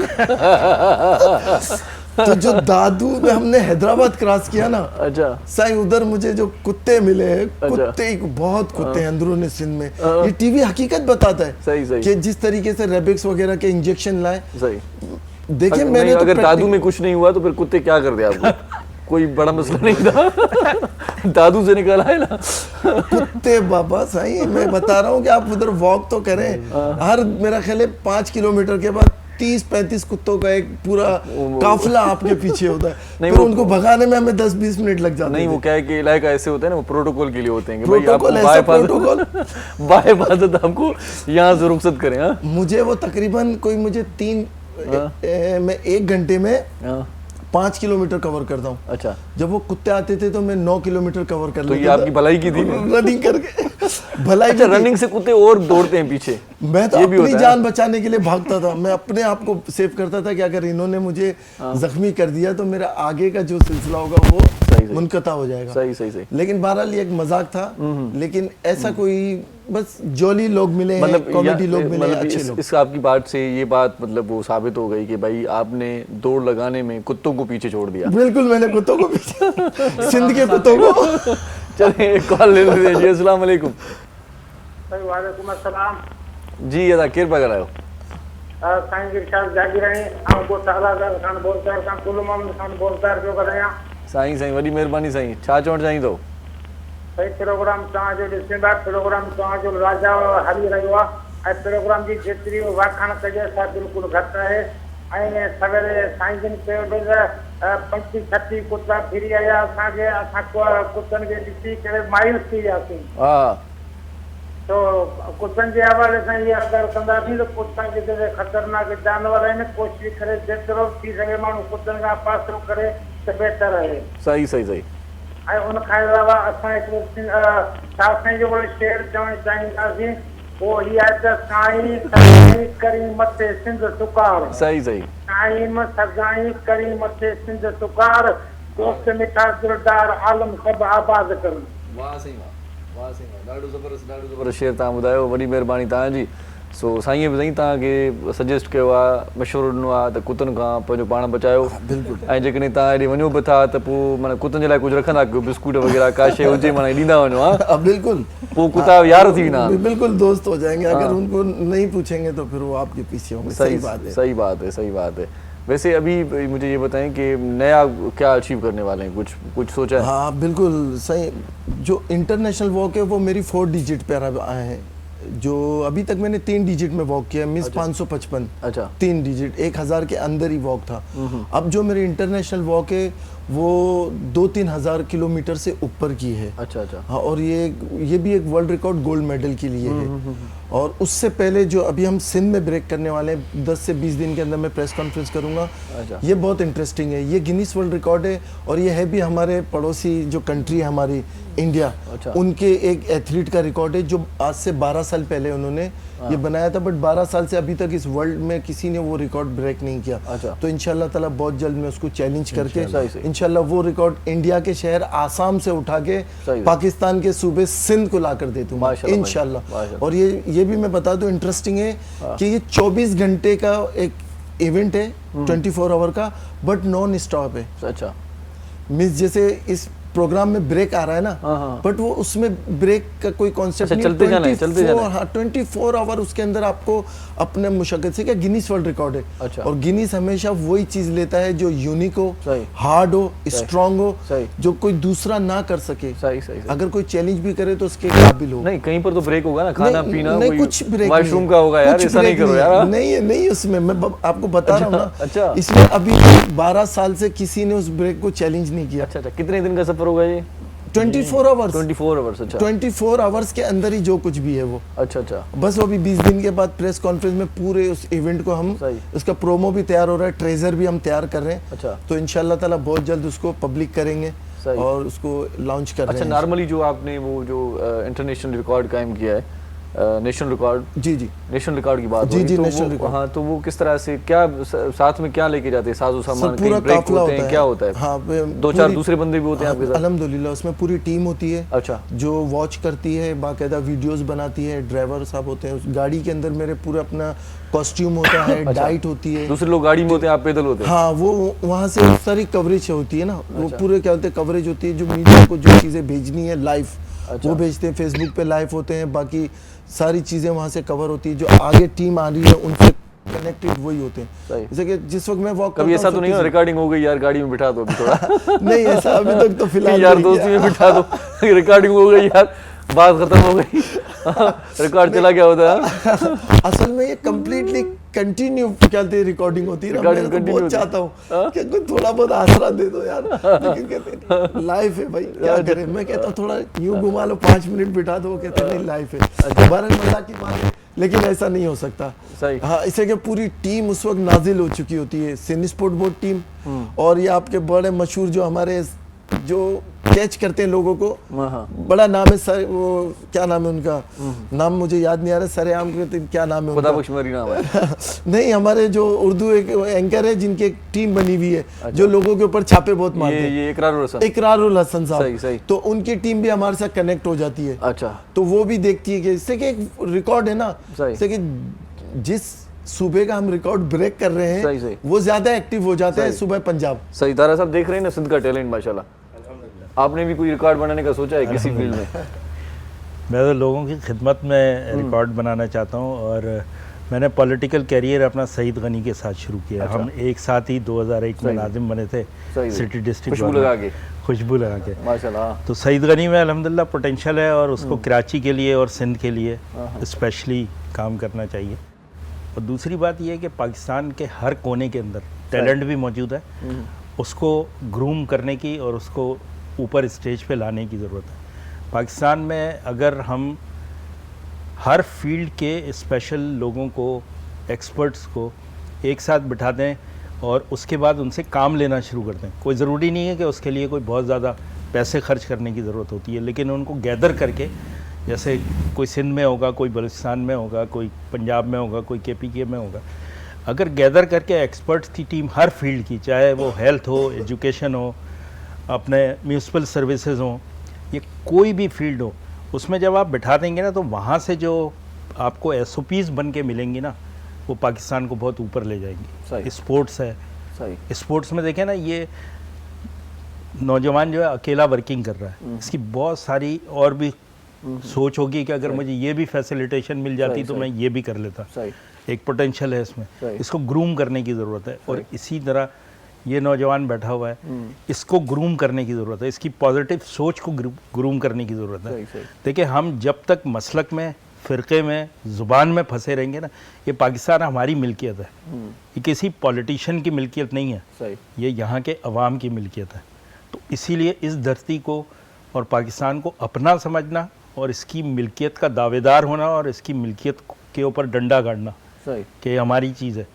तो जो दादू में हमने हैदराबाद क्रॉस किया ना, अच्छा, सही उधर मुझे जो कुत्ते मिले, कुत्ते बहुत कुत्ते हैं अंदरूनी सिंध में। ये टीवी हकीकत बताता है। सही सही। कि जिस तरीके से रेबिक्स वगैरह के इंजेक्शन लाए। सही। देखिए मैंने अगर दादू में कुछ नहीं हुआ तो फिर कुत्ते क्या कर दे आपको? कोई बड़ा मसला नहीं था। दादू से निकला है ना। कुत्ते बाबा, सही मैं बता रहा हूँ कि आप उधर वॉक तो करें, हर मेरा ख्याल है 5 किलोमीटर के बाद 30-35 कुत्तों का एक पूरा काफिला आपके पीछे होता है। नहीं, फिर उनको भगाने में हमें 10-20 मिनट लग जाते हैं। नहीं, वो क्या है कि इलाका ऐसे होता है ना, वो प्रोटोकॉल के लिए होते हैं कि प्रोटोकॉल भाई आपको बाहिफाजत हमको यहाँ से रुखसत करें। हाँ, मुझे वो तकरीबन मैं 1 घंटे में 5 किलोमीटर कवर करता हूँ। अच्छा, जब वो कुत्ते आते थे तो मैं 9 किलोमीटर कवर कर लेता था। तो ये आपकी भलाई की थी रनिंग करके। भलाई। अच्छा, रनिंग से कुत्ते और दौड़ते हैं पीछे? मैं तो अपनी जान बचाने के लिए भागता था, मैं अपने आप को सेव करता था कि अगर इन्होंने मुझे जख्मी कर दिया तो मेरा आगे का जो सिलसिला होगा वो मुनक़ता हो जाएगा। सही सही सही। लेकिन बहरहाल ये एक मजाक था, लेकिन ऐसा कोई बस जॉली लोग मिले, मतलब कॉमेडी लोग मिले, अच्छे लोग। इस आपकी बात से ये बात मतलब वो साबित हो गई कि भाई आपने दौड़ लगाने में कुत्तों को पीछे छोड़ दिया। बिल्कुल, मैंने कुत्तों को पीछे, सिंध के कुत्तों को। चलिए एक कॉल ले लेते हैं जी। अस्सलाम वालेकुम। वालेकुम अस्सलाम जी, अदा केर पा करायो? साईं इरशाद जागीरानी ऐं को सालादार खान बोलदार खान कुल मोहम्मद खान बोलदार पियो ॻाल्हायां। साईं साईं वॾी महिरबानी साईं, छा चवणु चाहींदो? भई प्रोग्राम तव्हांजो ॾिसंदा, प्रोग्राम तव्हांजो राजा हली रहियो आहे ऐं प्रोग्राम जी जेतिरी वाखाण कजे सा बिल्कुलु घटि आहे। ऐं सवेरे साईं जन चयो 35-36 कुता फिरी आया, असां कुतनि खे ॾिसी करे मायूस थी वियासीं। हा, तो कुतनि जे हवाले सां इहा अगरि कंदासीं त कुता जेके ख़तरनाक जानवर आहिनि, कोशिशि करे जेतिरो थी सघे माण्हू कुतनि खां पासो करे त बहितर आहे। सही सही सही। ऐं उन खां अलावा असां हिकिड़ो साईं जो शेर चवणु चाहींदासीं, उहो हीअ आहे त साईं करी मथे सिंध सुकार। सही सही। साईं सगाई करी मथे सिंध सुकार, दोस्त मिठा दिलदार आलम सभु आबाद कनि। वाह साईं वाह, वाह साईं वाह, ॾाढो ज़बरदस्त शेर तव्हां ॿुधायो, वॾी महिरबानी तव्हांजी। सो साईं ॿुधाई तव्हांखे सजेस्ट कयो आहे, मशवरो ॾिनो आहे त कुतनि खां पंहिंजो पाण बचायो। बिल्कुलु। ऐं जेकॾहिं तव्हां हेॾे वञो बि था त पोइ माना कुतनि जे लाइ कुझु रखंदा कयो, बिस्कुट वग़ैरह का शइ हुजे माना ॾींदा वञो। हा बिल्कुल, पोइ कुता यार थी वेंदा। बिल्कुल दोस्त हो जाएंगे, अगर उनको नहीं पूछेंगे तो फिर वो आपके पीछे होंगे। सही बात है, सही बात है, सही बात है। वैसे अभी मुझे ये बताएं कि नया क्या अचीव करने वाले हैं, कुछ सोचा है? हाँ बिल्कुल सही। जो इंटरनेशनल वॉक है वो मेरी 4 डिजिट पे आए हैं। जो अभी तक मैंने 3 डिजिट में वॉक किया, मिस 555। अच्छा, 3 डिजिट 1000 के अंदर ही वॉक था। अब जो मेरी इंटरनेशनल वॉक है वो 2-3 हज़ार किलोमीटर से ऊपर की है। अच्छा अच्छा। हाँ, और ये भी एक वर्ल्ड रिकॉर्ड गोल्ड मेडल के लिए है। और उससे पहले जो अभी हम सिंध में ब्रेक करने वाले हैं, 10 से 20 दिन के अंदर मैं प्रेस कॉन्फ्रेंस करूंगा। अच्छा। ये बहुत इंटरेस्टिंग है, ये गिनीज वर्ल्ड रिकॉर्ड है और ये है भी हमारे पड़ोसी जो कंट्री है हमारी इंडिया। अच्छा। उनके एक एथलीट का रिकॉर्ड है जो आज से 12 साल पहले उन्होंने ये बनाया था, बट 12 साल से अभी तक इस वर्ल्ड में किसी ने वो रिकॉर्ड ब्रेक नहीं किया। अच्छा। तो इंशाल्लाह ताला बहुत जल्द मैं उसको चैलेंज करके इंशाल्लाह वो रिकॉर्ड इंडिया के शहर आसाम से उठा के पाकिस्तान के सूबे सिंध को लाकर दे दूंगा इंशाल्लाह। और ये भी मैं बता दूं इंटरेस्टिंग है कि ये 24 घंटे का एक इवेंट है, 24 आवर का, बट नॉन स्टॉप है। अच्छा। मिस जैसे इस प्रोग्राम में ब्रेक आ रहा है ना, बट वो उसमें ब्रेक का कोई कॉन्सेप्ट नहीं, चलते जाना है, चलते जाना है। हाँ 24 आवर उसके अंदर आपको अपने मुशक्कत से, क्या गिनीज वर्ल्ड रिकॉर्ड है। अच्छा। और गिनीज हमेशा वही चीज लेता है जो यूनिक हो, सही। हार्ड हो, स्ट्रांग हो, सही। जो कोई दूसरा ना कर सके। सही सही सही। अगर कोई चैलेंज भी करे तो उसके काबिल हो। नहीं कहीं पर तो ब्रेक होगा ना, खाना नहीं, पीना नहीं, कोई कुछ ब्रेक वॉशरूम का होगा यार, ऐसा नहीं करो यार। नहीं है, नहीं उसमें मैं आपको बता रहा हूँ ना। अच्छा। इसमें अभी 12 साल से किसी ने उस ब्रेक को चैलेंज नहीं किया। अच्छा अच्छा, कितने दिन का सफर होगा ये? 24 आवर्स। 24 आवर्स। अच्छा 24 आवर्स के अंदर ही जो कुछ भी है वो। अच्छा अच्छा। बस वो अभी 20 दिन के बाद प्रेस कॉन्फ्रेंस में पूरे उस इवेंट को हम, सही। उसका प्रोमो भी तैयार हो रहा है, ट्रेजर भी हम तैयार कर रहे हैं। अच्छा। तो इंशाल्लाह ताला बहुत जल्द उसको पब्लिक करेंगे सही। और उसको लॉन्च कर रहे अच्छा, हैं। नॉर्मली जो आपने वो जो इंटरनेशनल रिकॉर्ड कायम किया है, नेशनल रिकॉर्ड, जी जी नेशनल रिकॉर्ड की बात जी, हो रही, जी, तो नेशनल वो, रिकॉर्ड। हाँ, तो वो किस तरह से, क्या साथ में क्या लेके जाते हैं, साजो सामान, सर पूरा कहीं ब्रेक काफिला होते होता हैं, है। क्या होता है? हाँ, 2-4 दूसरे बंदे भी होते हैं आपके साथ? अल्हम्दुलिल्लाह उसमें पूरी टीम होती है। अच्छा। जो वॉच करती है, बाकायदा वीडियोस बनाती है, ड्राइवर साहब होते हैं, उस गाड़ी के अंदर मेरे पूरा अपना कॉस्ट्यूम होता है, डाइट होती है। दूसरे लोग गाड़ी में होते हैं, आप पैदल होते हैं? हाँ, वो वहाँ से सारी कवरेज होती है ना, वो पूरे क्या होते हैं कवरेज होती है, जो मीडिया को जो चीज़ें भेजनी है लाइव, वो भेजते हैं, फेसबुक पे लाइव होते हैं, बाकी सारी चीज़ें वहाँ से कवर होती है, जो आगे टीम आ रही है उनसे कनेक्टेड वही होते हैं। जैसे कि जिस वक्त मैं वॉक कभी ऐसा तो नहीं हो रिकॉर्डिंग हो गई यार गाड़ी में बिठा दो अभी थोड़ा? नहीं ऐसा अभी तक तो फिलहाल यार दोस्ती में बिठा दो, रिकॉर्डिंग हो गई यार, बात खत्म हो गई, रिकॉर्ड चला गया होता है। असल में ये कंप्लीटली कंटिन्यू कहते हैं रिकॉर्डिंग होती है ना, मैं तो बहुत चाहता हूँ कि कोई थोड़ा बहुत आसरा दे दो यार, लेकिन कहते हैं लाइफ है भाई, क्या करें। मैं कहता हूँ थोड़ा यूं घुमा लो, 5 मिनट बिठा दो, कहते हैं नहीं लाइफ है, बारह मजाक की बात है, लेकिन ऐसा नहीं हो सकता। सही। हाँ, इसे कि पूरी टीम उस वक्त नाजिल हो चुकी होती है, सिनी स्पोर्ट बोर्ड टीम, और ये आपके बड़े मशहूर जो हमारे जो कैच करते हैं लोगों को, बड़ा नाम है सर, वो क्या नाम है उनका, नाम मुझे याद नहीं आ रहा, सरेआम क्या नाम है खुदाबख्श नाम है। नहीं, हमारे जो उर्दू एक एंकर है जिनकी एक टीम बनी हुई है। अच्छा। जो लोगों के ऊपर छापे बहुत मारते हैं, ये इकरारुल हसन साहब। सही सही। तो उनकी टीम भी हमारे साथ कनेक्ट हो जाती है। अच्छा। तो वो भी देखती है कि इससे कि एक रिकॉर्ड है ना, इससे कि जिस सूबे का हम रिकॉर्ड ब्रेक कर रहे हैं, सही सही, वो ज्यादा एक्टिव हो जाते हैं सुबह पंजाब। सही। तारा साहब देख रहे हैं ना सिंध का टैलेंट, माशाल्लाह। आपने भी कोई रिकॉर्ड बनाने का सोचा है किसी फील्ड में? मैं तो लोगों की खिदमत में रिकॉर्ड बनाना चाहता हूँ, और मैंने पॉलिटिकल कैरियर अपना सईद गनी के साथ शुरू किया। अच्छा। हम एक साथ ही 2001 में नाजिम बने थे सिटी डिस्ट्रिक्ट, खुशबू लगा के माशाल्लाह। तो सईद गनी में अल्हम्दुलिल्लाह पोटेंशियल है, और उसको कराची के लिए और सिंध के लिए स्पेशली काम करना चाहिए। और दूसरी बात यह है कि पाकिस्तान के हर कोने के अंदर टैलेंट भी मौजूद है, उसको ग्रूम करने की और उसको ऊपर स्टेज पे लाने की ज़रूरत है। पाकिस्तान में अगर हम हर फील्ड के स्पेशल लोगों को, एक्सपर्ट्स को एक साथ बिठा दें और उसके बाद उनसे काम लेना शुरू कर दें, कोई ज़रूरी नहीं है कि उसके लिए कोई बहुत ज़्यादा पैसे खर्च करने की ज़रूरत होती है, लेकिन उनको गैदर करके, जैसे कोई सिंध में होगा, कोई बलूचिस्तान में होगा, कोई पंजाब में होगा, कोई KPK में होगा, अगर गैदर करके एक्सपर्ट्स की टीम हर फील्ड की, चाहे वो हेल्थ हो, एजुकेशन हो, अपने म्यूनसिपल सर्विसेज हों, ये कोई भी फील्ड हो, उसमें जब आप बिठा देंगे ना, तो वहाँ से जो आपको SOPs बन के मिलेंगी ना, वो पाकिस्तान को बहुत ऊपर ले जाएंगी। स्पोर्ट्स है, सही, स्पोर्ट्स में देखें ना, ये नौजवान जो है अकेला वर्किंग कर रहा है, इसकी बहुत सारी और भी सोच होगी कि अगर मुझे ये भी फैसिलिटेशन मिल जाती तो मैं ये भी कर लेता। एक पोटेंशियल है इसमें, इसको ग्रूम करने की ज़रूरत है। और इसी तरह ये नौजवान बैठा हुआ है, इसको ग्रूम करने की ज़रूरत है, इसकी पॉजिटिव सोच को ग्रूम करने की ज़रूरत है। देखिए, हम जब तक मसलक में, फ़िरक़े में, ज़ुबान में फंसे रहेंगे ना, ये पाकिस्तान हमारी मिल्कियत है, ये किसी पॉलिटिशियन की मिल्कियत नहीं है, ये यहाँ के अवाम की मिल्कियत है। तो इसीलिए इस धरती को और पाकिस्तान को अपना समझना और इसकी मिल्कियत का दावेदार होना और इसकी मिल्कियत के ऊपर डंडा गाड़ना कि हमारी चीज़ है,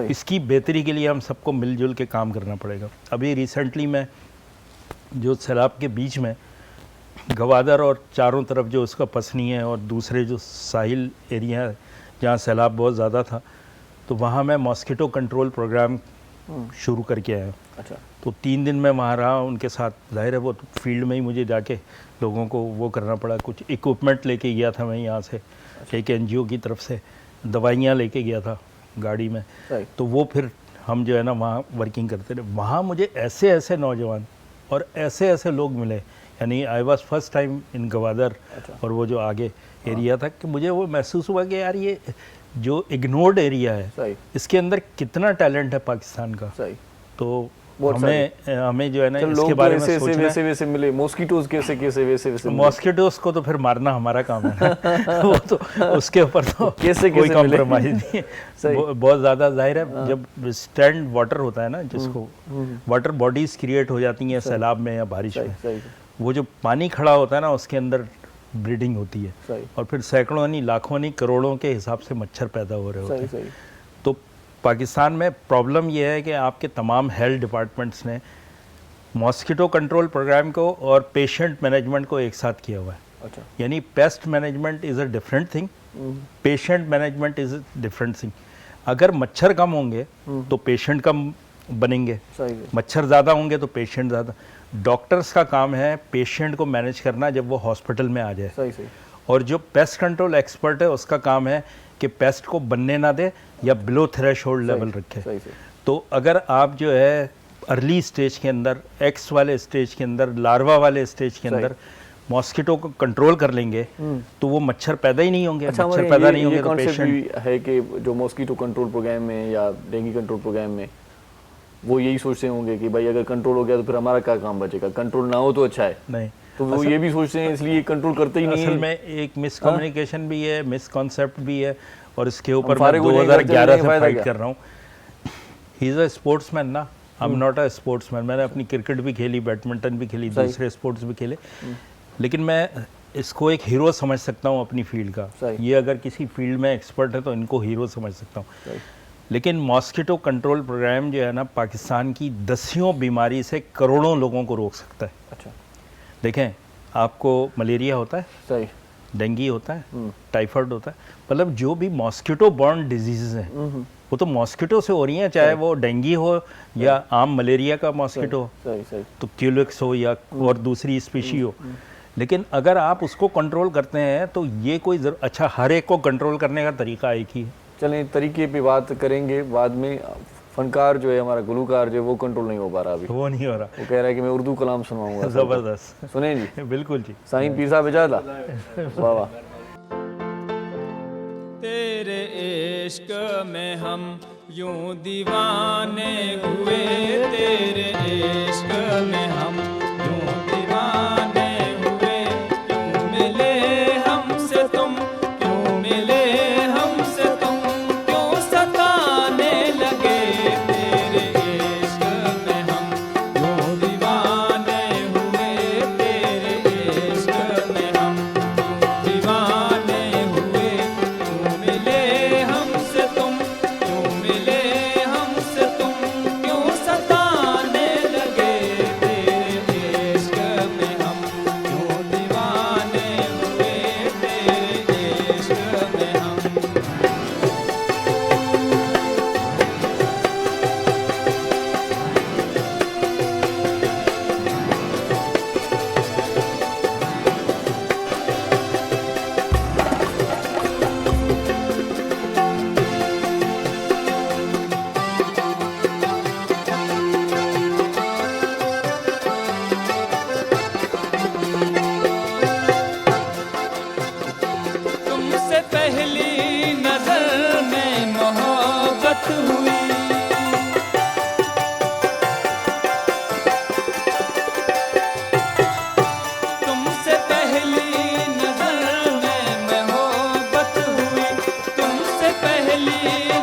इसकी बेहतरी के लिए हम सबको मिलजुल के काम करना पड़ेगा। अभी रिसेंटली में जो सैलाब के बीच में गवादर और चारों तरफ जो उसका पसनी है और दूसरे जो साहिल एरिया है जहाँ सैलाब बहुत ज़्यादा था, तो वहाँ मैं मॉस्किटो कंट्रोल प्रोग्राम शुरू करके आया। अच्छा। तो 3 दिन मैं वहाँ रहा उनके साथ। जाहिर है वो फील्ड में ही मुझे जाके लोगों को वो करना पड़ा। कुछ इक्विपमेंट लेके गया था मैं यहाँ से, एक NGO की तरफ से दवाइयाँ लेके गया था गाड़ी में। तो वो फिर हम जो है ना वहाँ वर्किंग करते रहे। वहाँ मुझे ऐसे ऐसे नौजवान और ऐसे ऐसे लोग मिले, यानी I was first time in Gwadar और वो जो आगे एरिया था कि मुझे वो महसूस हुआ कि यार ये जो इग्नोर्ड एरिया है इसके अंदर कितना टैलेंट है पाकिस्तान का। तो हमें जो है ना इसके बारे में सोचना है। वैसे मिले मॉस्किटोज वैसे मॉस्किटोज को तो फिर मारना हमारा काम है वो तो उसके ऊपर तो कोई कॉम्प्रोमाइज नहीं है। बहुत ज़्यादा जाहिर है जब स्टैंड वाटर होता है ना, जिसको वाटर बॉडीज क्रिएट हो जाती हैं सैलाब में या बारिश में, वो जो पानी खड़ा होता है ना उसके अंदर ब्रीडिंग होती है और फिर सैकड़ों नहीं लाखों नहीं करोड़ों के हिसाब से मच्छर पैदा हो रहे होते हैं। तो पाकिस्तान में प्रॉब्लम यह है कि आपके तमाम हेल्थ डिपार्टमेंट्स ने मॉस्किटो कंट्रोल प्रोग्राम को और पेशेंट मैनेजमेंट को एक साथ किया हुआ है। यानी pest management is a different thing, patient management is a different thing. अगर मच्छर कम होंगे तो पेशेंट कम बनेंगे, मच्छर ज़्यादा होंगे तो पेशेंट ज़्यादा। डॉक्टर्स का काम है पेशेंट को मैनेज करना जब वो हॉस्पिटल में आ जाए, और जो पेस्ट कंट्रोल एक्सपर्ट है उसका काम है कि पेस्ट को बनने ना दे या बिलो थ्रेशोल्ड लेवल रखे। तो अगर आप जो है अर्ली स्टेज के अंदर, एक्स वाले स्टेज के अंदर, लार्वा वाले स्टेज के अंदर मॉस्किटो को कंट्रोल कर लेंगे तो वो मच्छर पैदा ही नहीं होंगे। मच्छर पैदा नहीं होंगे तो पेशेंट है कि जो मॉस्किटो कंट्रोल प्रोग्राम में या डेंगू कंट्रोल प्रोग्राम में वो यही सोचते होंगे कि भाई अगर कंट्रोल हो गया तो फिर हमारा क्या काम बचेगा, कंट्रोल ना हो तो अच्छा है। नहीं, तो वो ये भी सोचते हैं, इसलिए कंट्रोल करते ही नहीं है। असल में एक मिसकम्युनिकेशन भी है, मिसकॉन्सेप्ट भी है, और इसके ऊपर मैं 2011 से फाइट कर रहा हूँ। ही इज़ अ स्पोर्ट्समैन ना, I am not a sportsman. मैंने अपनी क्रिकेट भी खेली, बैडमिंटन भी खेली, दूसरे स्पोर्ट्स भी खेले, लेकिन मैं इसको एक हीरो समझ सकता हूँ अपनी फील्ड का। ये अगर किसी फील्ड में एक्सपर्ट है तो इनको हीरो समझ सकता हूँ। लेकिन मॉस्किटो कंट्रोल प्रोग्राम जो है ना पाकिस्तान की दसियों बीमारी से करोड़ों लोगों को रोक सकता है। अच्छा, देखें, आपको मलेरिया होता है, डेंगू होता है, टाइफाइड होता है, मतलब जो भी मॉस्किटो बॉर्न डिजीज़ हैं वो तो मॉस्किटो से हो रही हैं, चाहे वो डेंगू हो या आम मलेरिया का मॉस्किटो हो, तो क्यूलिक्स हो या और दूसरी स्पीशी हो। लेकिन अगर आप उसको कंट्रोल करते हैं तो ये कोई अच्छा, हर एक को कंट्रोल करने का तरीका एक ही है। चलें, तरीके पे बात करेंगे बाद में। फनकार जो है हमारा गुलूकार जो है वो कंट्रोल नहीं हो पा रहा अभी, वो नहीं हो रहा। वो कह रहा है कि मैं उर्दू कलाम सुनाऊंगा। ज़बरदस्त, सुने जी। बिल्कुल जी। साईं पीर साहब इजाज़त, वाह वाह। तेरे इश्क में हम यूं दीवाने हुए, तेरे इश्क में हम यूं दीवाने हुए, यूं मिले हमसे तुम, यूं मिले हमसे तुम, क्यों सताने लगे। तेरे इश्क में हम यूं दीवाने हुए, तेरे इश्क में हम यूं दीवाने हुए, यूं मिले हमसे तुम, यूं मिले हमसे तुम, क्यों सताने लगे। तेरे इश्क में हम यूं दीवाने हुए, तेरे इश्क में हम। तुमसे पहली नजर में मोहब्बत हुई, तुमसे पहली नजर में मोहब्बत हुई, तुमसे पहली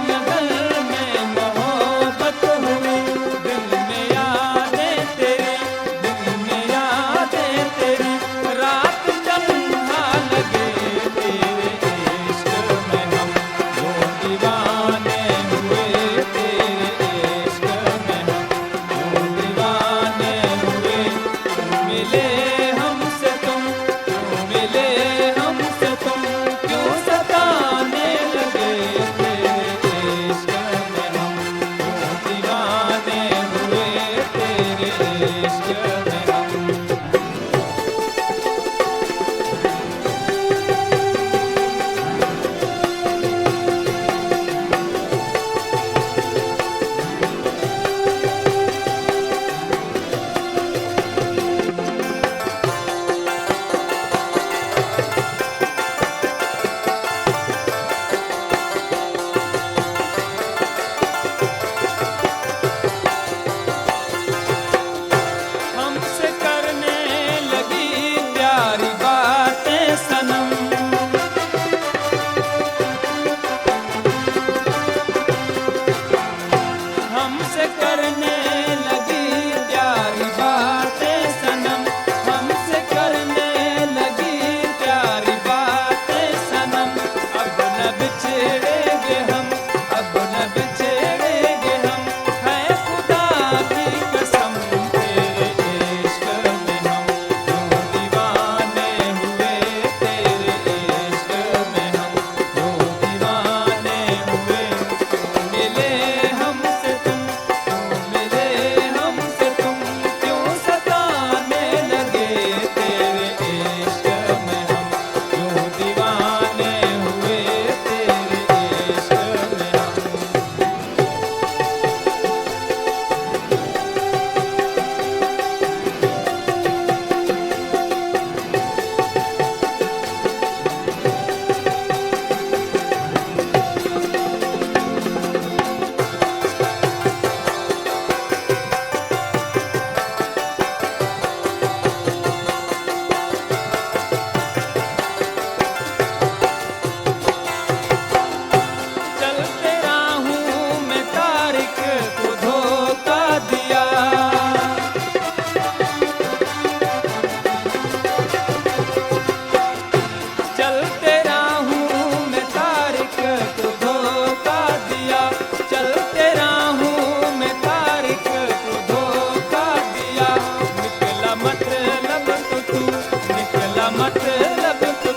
नजर में मोहब्बत हुई। दिल में यादें तेरी, दिल में यादें तेरी, रात चंदा लगे। तेरे इश्क में हम यूं दीवाने हुए,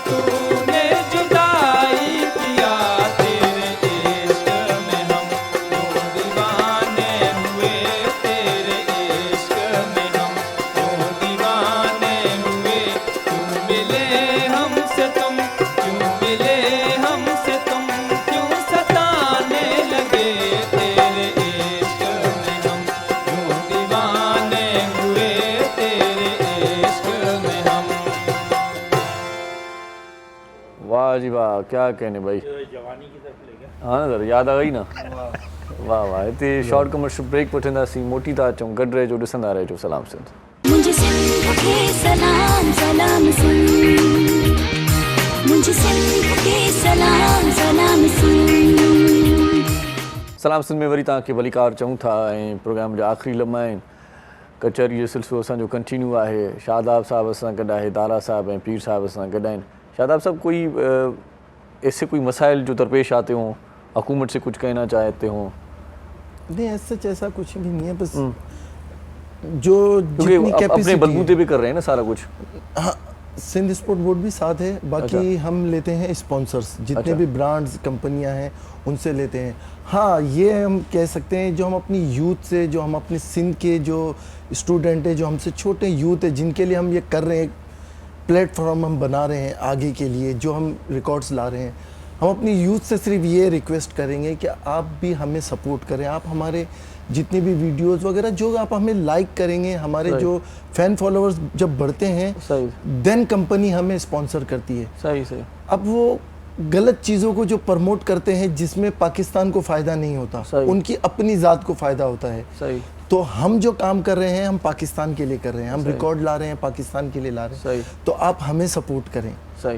तूने जुदाई किया तेरे इश्क में हम क्यों दीवाने हुए तेरे इश्क में हम क्यों दीवाने हुए क्यों मिले हमसे तुम क्यों मिले हमसे तुम क्यों सताने लगे तेरे इश्क में हम क्यों दीवाने हुए तेरे इश्क में हम। वाह जी वाह, क्या कहने भाई, जवानी की तरफ ले गया। हाँ ना सर, याद आ गई ना। वाह वाह, हिते शॉर्ट कमर्शियल ब्रेक वठंदासीं, मोटी था अचूं, गॾु रहिजो, ॾिसंदा रहिजो सलाम सिंध। मुझे सिंध के सलाम सलाम सिंध मुझे सिंध के सलाम सलाम सिंध। सलाम सिंध में वरी तव्हांखे भलीकार चऊं था ऐं प्रोग्राम जा आख़िरी लम्हा आहिनि। कचहरी जो सिलसिलो असांजो कंटिन्यू आहे। शादाब साहब असां गॾु आहे, दारा साहब ऐं पीर साहब असां गॾु आहिनि। शादाब साहब, कोई ऐसे कोई मसाइल जो दरपेश आते हों, हुकूमत से कुछ कहना चाहते हों? नहीं, ऐसा कुछ भी नहीं है, बस जो क्योंकि जितनी अपने कैपेसिटी बलबूते पे कर रहे हैं ना सारा कुछ। हाँ, सिंध स्पोर्ट बोर्ड भी साथ है, बाकी हम लेते हैं स्पॉन्सर्स, जितने भी ब्रांड्स कंपनियां हैं उनसे लेते हैं। हाँ, ये हम कह सकते हैं जो हम अपनी यूथ से, जो हम अपने सिंध के जो स्टूडेंट हैं, जो हमसे छोटे यूथ है, जिनके लिए हम ये कर रहे हैं, प्लेटफॉर्म हम बना रहे हैं आगे के लिए, जो हम रिकॉर्ड्स ला रहे हैं, हम अपनी यूथ से सिर्फ ये रिक्वेस्ट करेंगे कि आप भी हमें सपोर्ट करें। आप हमारे जितनी भी वीडियोस वगैरह जो आप हमें लाइक करेंगे, हमारे जो फैन फॉलोअर्स जब बढ़ते हैं, देन कंपनी हमें स्पॉन्सर करती है। सही सही। अब वो गलत चीज़ों को जो प्रमोट करते हैं जिसमें पाकिस्तान को फ़ायदा नहीं होता, उनकी अपनी ज़ात को फ़ायदा होता है। सही। तो हम जो काम कर रहे हैं हम पाकिस्तान के लिए कर रहे हैं, हम रिकॉर्ड ला रहे हैं पाकिस्तान के लिए ला रहे हैं। तो आप हमें सपोर्ट करें।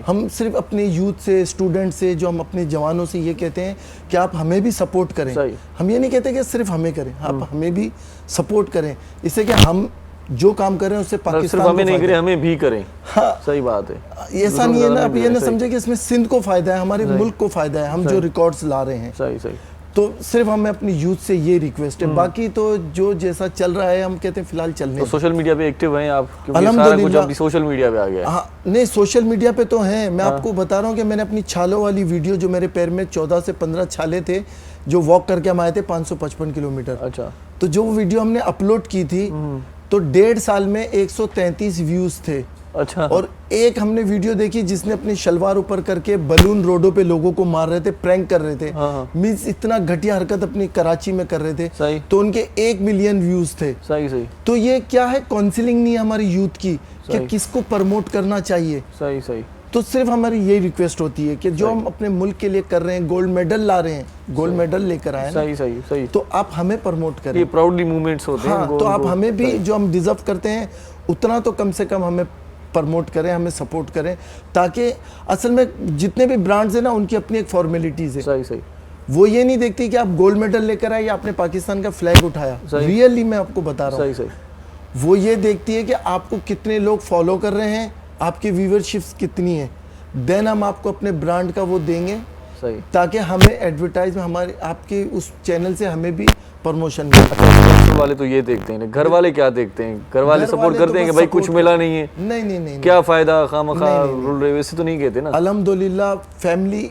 हम सिर्फ अपने यूथ से, स्टूडेंट से, जो हम अपने जवानों से ये कहते हैं कि आप हमें भी सपोर्ट करें। हम ये नहीं कहते कि सिर्फ हमें करें, आप हमें भी सपोर्ट करें, इससे कि हम जो काम कर रहे हैं उससे पाकिस्तान सिर्फ हमें नहीं करें, हमें भी करें। हाँ, सही बात है। ऐसा नहीं है ना, आप ये ना समझे कि इसमें सिंध को फायदा है, हमारे मुल्क को फायदा है, हम जो रिकॉर्ड्स ला रहे हैं। सही सही। तो सिर्फ हमें अपनी यूथ से ये रिक्वेस्ट है, बाकी तो जो जैसा चल रहा है हम कहते हैं फिलहाल चलने। तो सोशल मीडिया पे एक्टिव हैं आप? क्योंकि सारा कुछ अभी सोशल मीडिया पे आ गया है। हाँ, नहीं, सोशल मीडिया पे तो हैं। मैं आपको बता रहा हूँ कि मैंने अपनी छालों वाली वीडियो, जो मेरे पैर में 14 से 15 छाले थे, जो वॉक करके हम आए थे 555 किलोमीटर। अच्छा। तो जो वीडियो हमने अपलोड की थी, तो 1.5 साल में 133 व्यूज थे। अच्छा। और एक हमने वीडियो देखी जिसने अपनी शलवार ऊपर करके बलून रोडों पे लोगों को मार रहे थे, प्रैंक कर रहे थे। मींस इतना घटिया हरकत अपनी कराची में कर रहे थे। सही। तो उनके 1 मिलियन व्यूज थे। सही सही। तो ये क्या है, काउंसलिंग नहीं है हमारी यूथ की कि किसको प्रमोट करना चाहिए। सही सही। तो सिर्फ हमारी यही रिक्वेस्ट होती है कि जो हम अपने मुल्क के लिए कर रहे हैं, गोल्ड मेडल ला रहे हैं, गोल्ड मेडल लेकर आए। सही सही सही। तो आप हमें प्रमोट करें। ये प्राउडली मूवमेंट्स होते हैं। हाँ, तो आप हमें भी जो हम डिजर्व करते हैं उतना तो कम से कम हमें प्रमोट करें, हमें सपोर्ट करें, ताकि असल में जितने भी ब्रांड्स हैं ना, उनकी अपनी एक फॉर्मेलिटीज है। सही सही। वो ये नहीं देखती कि आप गोल्ड मेडल लेकर आए या आपने पाकिस्तान का फ्लैग उठाया। रियली मैं आपको बता रहा हूँ, सही सही। वो ये देखती है कि आपको कितने लोग फॉलो कर रहे हैं, आपकी व्यूअरशिप्स कितनी है, देन हम आपको अपने ब्रांड का वो देंगे। सही। ताकि हमें एडवर्टाइज में हमारे आपके उस चैनल से हमें भी प्रमोशन मिले। घर वाले तो ये देखते हैं, घर वाले क्या देखते हैं? घर वाले सपोर्ट करते हैं कि भाई कुछ मिला नहीं है, नहीं नहीं नहीं, क्या फायदा, खामखा रुल रहे, वैसे तो नहीं कहते ना। अल्हम्दुलिल्लाह फैमिली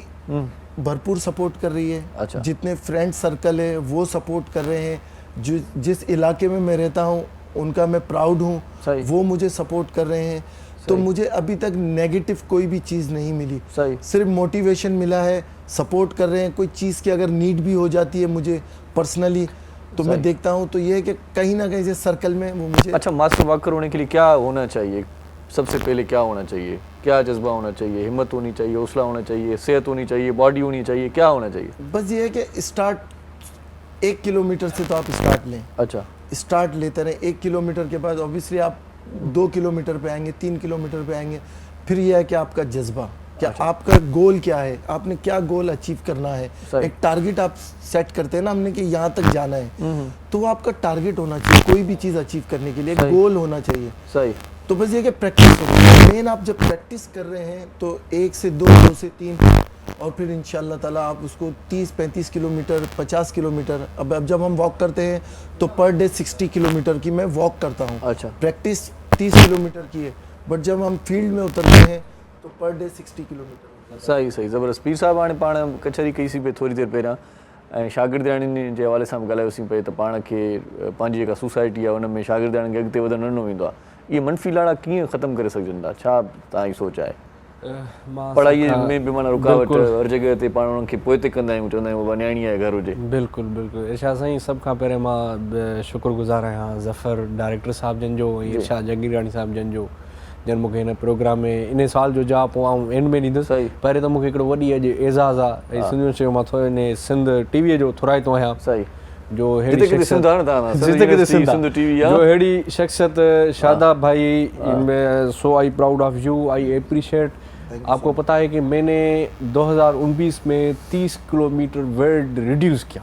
भरपूर सपोर्ट कर रही है। अच्छा। जितने फ्रेंड सर्कल है वो सपोर्ट कर रहे हैं। जिस इलाके में मैं रहता हूँ उनका मैं प्राउड हूँ, वो मुझे सपोर्ट कर रहे हैं। तो मुझे अभी तक नेगेटिव कोई भी चीज़ नहीं मिली। सिर्फ मोटिवेशन मिला है, सपोर्ट कर रहे हैं। कोई चीज़ की अगर नीड भी हो जाती है मुझे पर्सनली, तो मैं देखता हूँ, तो ये है कि कहीं ना कहीं से सर्कल में वो मुझे। अच्छा, मास्टर वॉकर होने के लिए क्या होना चाहिए? सबसे पहले क्या होना चाहिए? क्या जज्बा होना चाहिए? हिम्मत होनी चाहिए, हौसला होना चाहिए, सेहत होनी चाहिए, बॉडी होनी चाहिए, क्या होना चाहिए? बस ये है कि स्टार्ट 1 किलोमीटर से तो आप स्टार्ट लें। अच्छा। स्टार्ट लेते रहें। 1 किलोमीटर के बाद ऑब्वियसली आप 2 किलोमीटर पे आएंगे, 3 किलोमीटर पे आएंगे। फिर यह है कि आपका जज्बा क्या, आपका गोल क्या है, आपने क्या गोल अचीव करना है। एक टारगेट आप सेट करते हैं ना हमने कि यहाँ तक जाना है, तो वो आपका टारगेट होना चाहिए। कोई भी चीज़ अचीव करने के लिए गोल होना चाहिए। सही। तो बस ये कि प्रैक्टिस होगी मेन। आप जब प्रैक्टिस कर रहे हैं तो 1 से 2, 2 से 3, और फिर इंशाल्लाह ताला आप उसको 30-35 किलोमीटर, 50 किलोमीटर। अब जब हम वॉक करते हैं तो पर डे 60 किलोमीटर की मैं वॉक करता हूँ। अच्छा। प्रैक्टिस 30 किलोमीटर की है, बट जब हम फील्ड में उतरते हैं तो पर डे 60 किलोमीटर। सही सही ज़बरदस्त। पीर साहब हाणे पाण कचहरी कईसीं पे थोड़ी देर पहिरियां ऐं शागिर्दियाणियुनि जे हवाले सां बि ॻाल्हायोसीं पे त पाण खे पंहिंजी जेका सोसाइटी आहे उन में शागिर्दियाणियुनि खे अॻिते वधणु ॾिनो वेंदो आहे। इहे मनफ़ी लाड़ा कीअं ख़तमु करे सघजनि था, छा तव्हांजी सोच आहे? पढ़ाईअ में बि माना रुकावट हर जॻह ते पाण उन्हनि खे पोइ ते कंदा आहियूं, चवंदा आहियूं बाबा न्याणी आहे घर हुजे। बिल्कुलु बिल्कुलु इरशाद साईं, सभ खां पहिरियों मां शुक्रगुज़ार आहियां ज़फ़र डायरेक्टर साहिब जन जो, इरशाद जंगीराणी साहिब जन जो, जन मूंखे हिन प्रोग्राम में इन साल जो जवाबु आउं एंड में ॾींदुसि। पहिरियों त मूंखे हिकिड़ो वॾी अॼु एज़ाज़ आहे ऐं सिंध शो मां थोरो इन सिंध टीवीअ जो थोराइतो आहियां। सही जो हेड़ी शख्सियत शादाब भाई, so I proud of you, I appreciate. आपको पता है कि मैंने 2019 में 30 किलोमीटर वेट रिड्यूस किया।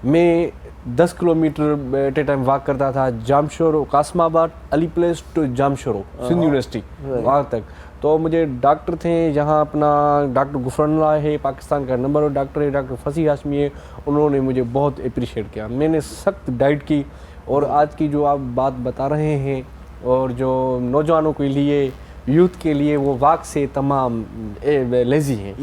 मैं 10 kilometre at a time walk करता था, Jamshoro Qasimabad Ali place to Jamshoro Sindh university वहाँ तक। तो मुझे डॉक्टर थे यहाँ, अपना डॉक्टर गुफरनला है, पाकिस्तान का नंबर 1 डॉक्टर है, डॉक्टर फसी हाशमी है, उन्होंने मुझे बहुत अप्रिशिएट किया। मैंने सख्त डाइट की और आज की जो आप बात बता रहे हैं और जो नौजवानों के लिए, यूथ के लिए वो वॉक से तमाम लेज़ी हैं।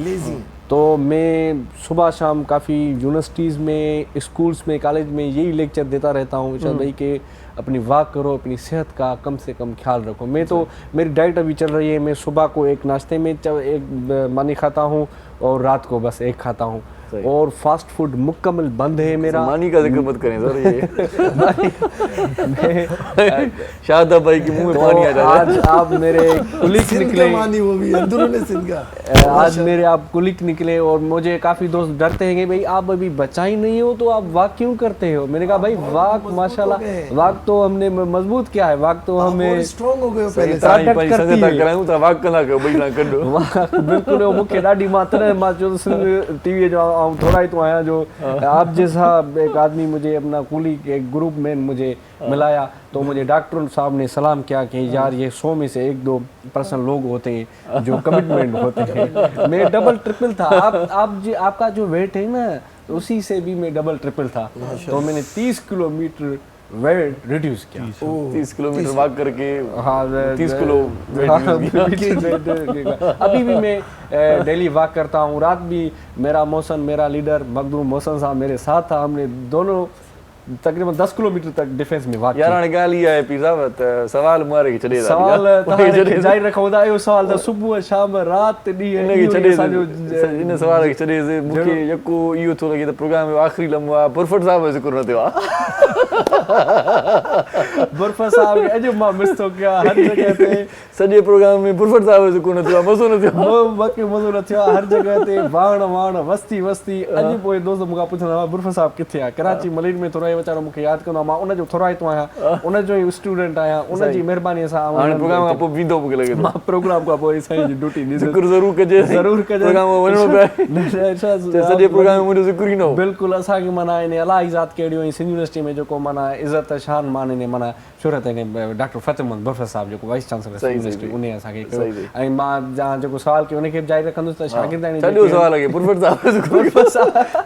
तो मैं सुबह शाम काफ़ी यूनिवर्सिटीज़ में, स्कूल्स में, कॉलेज में यही लेक्चर देता रहता हूँ इरशाद भाई कि अपनी वॉक करो, अपनी सेहत का कम से कम ख्याल रखो। मैं तो मेरी डाइट अभी चल रही है, मैं सुबह को एक नाश्ते में एक मानी खाता हूँ और रात को बस एक खाता हूँ, और फास्ट फूड मुकम्मल बंद है मेरा। मानी का जिक्र मत करें सर, ये शादाब भाई के मुंह में पानी आ जाता है। आज आप मेरे कुलिक निकले, मानी वो भी अंदरूनी सिंध का। आज मेरे आप कुलिक निकले और मुझे काफ़ी दोस्त डरते हैं कि भाई आप अभी बच्चा ही नहीं हो तो आप वॉक क्यों करते हो। मैंने कहा भाई वॉक माशाल्लाह, वॉक तो हमने मजबूत किया है, वॉक तो हमें स्ट्रांग हो गए पहले। बिल्कुल मूंखे ॾाढी मां तॾहिं मां चयो सिंध टीवीअ जो आउं थोरा ही तो आया जो आप जैसा एक आदमी मुझे अपना कुली एक ग्रुप में मुझे मिलाया, तो मुझे डॉक्टर साहब ने सलाम किया कि यार ये 100 में से 1-2% लोग होते हैं जो कमिटमेंट होते हैं। मैं डबल ट्रिपल था, आपका जो वेट है ना उसी से भी मैं डबल ट्रिपल था। तो मैंने 30 किलोमीटर वेट रिड्यूस किया। 30 किलोमीटर वॉक करके, हाँ 30 किलो अभी भी मैं डेली वॉक करता हूँ। रात भी मेरा मोहसन, मेरा लीडर मखदूम मोहसन साहब मेरे साथ था, हमने दोनों तकरीबन 10 किलोमीटर तक डिफेंस में वॉक। यार हाणे ॻाल्हि इहा आहे पीर साहब त सवाल मारे खे छॾे सवाल तव्हां जारी रखो था, इहो सवाल त सुबुह शाम रात ॾींहं इन सवाल खे छॾे। मूंखे यको इहो थो लॻे त प्रोग्राम जो आख़िरी लम्हो आहे, बुरफट साहब जो ज़िक्र न थियो आहे। बुरफट साहब अॼु मां मिस थो कयां, हर जॻह ते सॼे प्रोग्राम में बुरफट साहब जो ज़िक्र न थियो आहे, मज़ो न थियो, बाक़ी मज़ो न थियो आहे। हर जॻह ते वाण वस्ती। अॼु पोइ दोस्त मूंखां पुछंदा हुआ बुरफट साहब किथे आहे, कराची मलीन में थोरो वीचारो मूंखे यादि कंदो आहे, मां उनजो थोराइतो आहियां, उनजो ई स्टूडेंट आहियां, उनजी महिरबानी सां हाणे प्रोग्राम खां पोइ वेंदो, मूंखे लॻे मां प्रोग्राम खां पोइ साईं जी ड्यूटी ज़िक्र ज़रूरु कजे प्रोग्राम में वञणो पए, सॼे प्रोग्राम में मुंहिंजो ज़िक्र ई न हो। बिल्कुलु असांखे माना इन इलाही ज़ात कहिड़ियूं ऐं सिंध यूनिवर्सिटी में जेको माना इज़त शान मान इन माना शोहरत इन डॉक्टर फ़तेहमंद बुरफट साहब जेको वाइस चांसलर यूनिवर्सिटी उन असांखे कयो। ऐं मां जहाँ जेको सवाल कयो उनखे बि जारी रखंदुसि त शागिर्दाणी सॼो सवाल आहे बुरफट साहब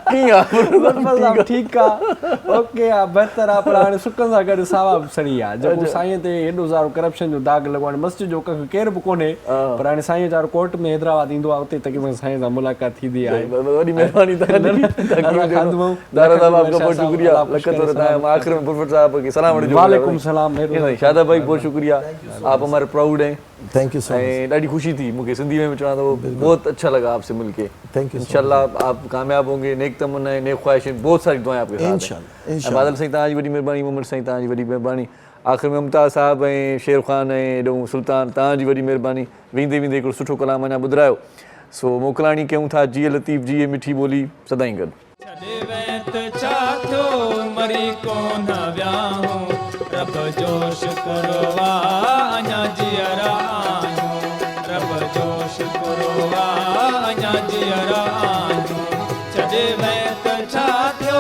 कीअं आहे, ठीकु आहे, ओके आहे, बहितर आहे, पर हाणे सुकनि सां गॾु सावा सड़ी आहे। जेको साईं ते हेॾो सारो करप्शन जो दाग़ लॻो, हाणे मस्जिद जो कख केर बि कोन्हे, पर हाणे साईं वीचारो कोर्ट में हैदराबाद ईंदो आहे, उते तक़रीबन साईं सां मुलाक़ात थींदी आहे। वॾी महिरबानी आख़िर में बुरफट साहब के सलाम। वालेकुम सलाम। शादाब भाई बहुत शुक्रिया, आप हमारे प्राउड हैं। Thank you so much. ॾाढी खुशी थी मूंखे सिंधी में चढ़ा, तो बहुत अच्छा लगा आपसे मिलके। थैंक यू इंशाल्लाह आप कामयाब होंगे, नेक तमन्नाएं, नेक ख्वाहिशें, बहुत सारी दुआएं आपके साथ इंशाल्लाह। बादल साईं तव्हांजी वॾी महिरबानी, मोहम्मद साईं तव्हांजी वॾी महिरबानी, आख़िर में मुमताज़ साहब ऐं शेर ख़ान ऐं एॾो सुल्तान तव्हांजी वॾी महिरबानी। वेंदे वेंदे हिकिड़ो सुठो कलाम अञा ॿुधायो, सो मोकिलाणी कयूं था जीअं लतीफ़ जी मिठी ॿोली सदाईं गॾु। मरी कोन वियाहूं, रब जो शुक्र अञा जियरा आहियूं, रब जो शुक्र अञा जियरा आहियूं। छॾे वै त छा थियो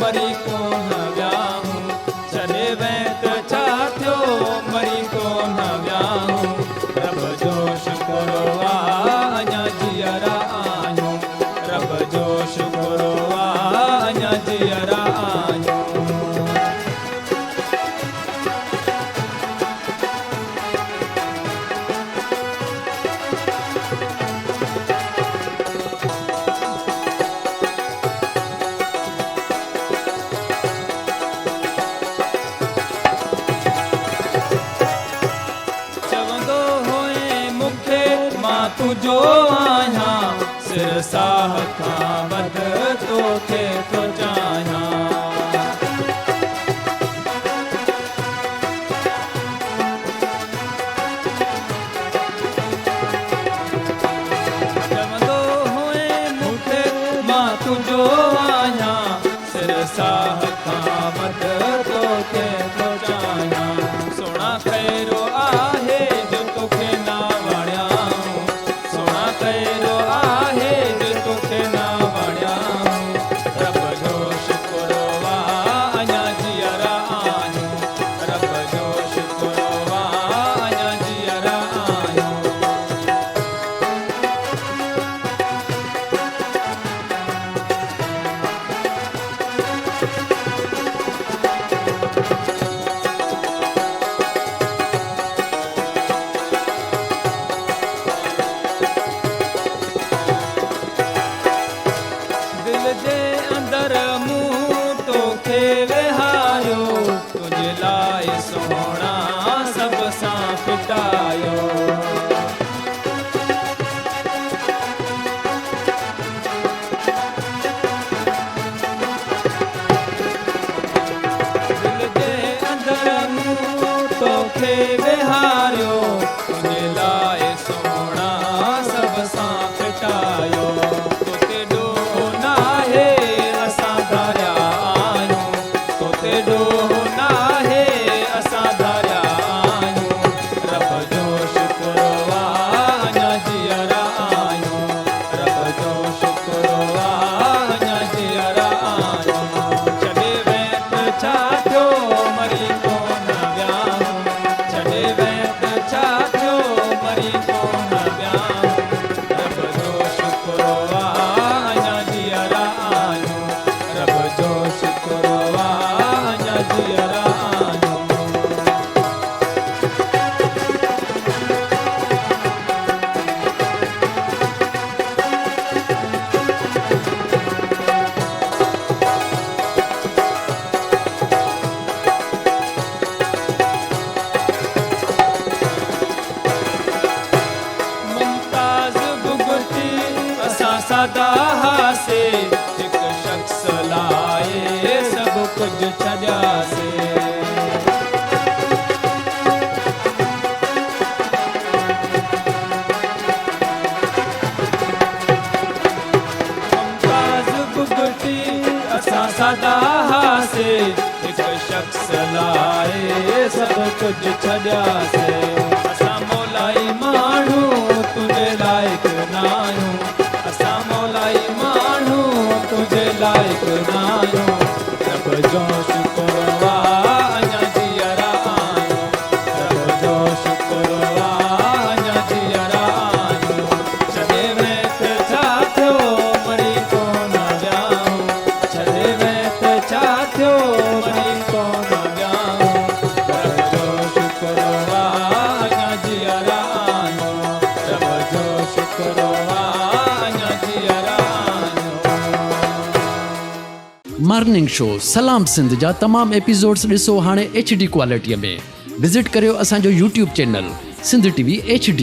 मरी कोन वियाहूं, छॾे वै त छा थियो मरी कोन वियाहूं, रब जो शुक्र अञा जियरा आहियूं, रब जो शुक्र अञा जियरा आहियूं। तुझो आहियां सिर साह खां वध तोखे थो चाहियां चवंदो हुए मूंखे मां तुझो आहियां सिर साह खां वध तोखे थो चाहियां सोना खैरो आहे जो तोखे ना वणियाऊं सोना खैरो आहे जो तोखे ना वणियाऊं रब जो शुक्र वाह अञा जीअरा आहियूं रब जो शुक्र वाह अञा जीअरा आहियूं दिल जे अंदर मूं तोखे विहारियो तुंहिंजे लाइ सोहणा सभ सां फिटायो दिल जे अंदर मूं तोखे विहारियो तुंहिंजे लाइ सोहणा सभ सां फिटायो तोते ॾोहो नाहे असां धारिया आहियूं तोते ॾोहो नाहे असां धारिया आहियूं रब जो शुक्र वाह अञा जीअरा आहियूं रब जो शुक्र वाह अञा जीअरा आहियूं छॾे वैत छा थियो मरी कोन वियाऊं छॾे वैत छा थियो मरी कोन वियाऊं रब जो शुक्र वाह अञा जीअरा आहियूं रब जो शुक्र वाह अञा जीअरा आहियूं मुमताज़ भुगती असां सादा हासे हिकु शख़्स लाइ सभु कुझु छॾियासीं मुमताज़ भुगती असां सादा हासे हिकु शख़्स लाइ सभु कुझु छॾियासीं असां मोलाई माण्हू तुंहिंजे लाइक़ न आहियूं असां मोलाई माण्हू तुंहिंजे लाइक़ न आहियूं रब जो शुक्र वाह अञा जीअरा आहियूं रब जो शुक्र वाह अञा जीअरा आहियूं छॾे वैत छा थियो मरी कोन वियाऊं छॾे वैत छा थियो मरी कोन वियाऊं रब जो शुक्र वाह अञा जीअरा आहियूं रब जो शुक्र वाह अञा जीअरा आहियूं मॉर्निंग शो सलाम सिंध जा तमाम एपिसोड्स ॾिसो हाणे HD क्वालिटीअ में विज़िट करियो असांजो YouTube channel Sindh TV HD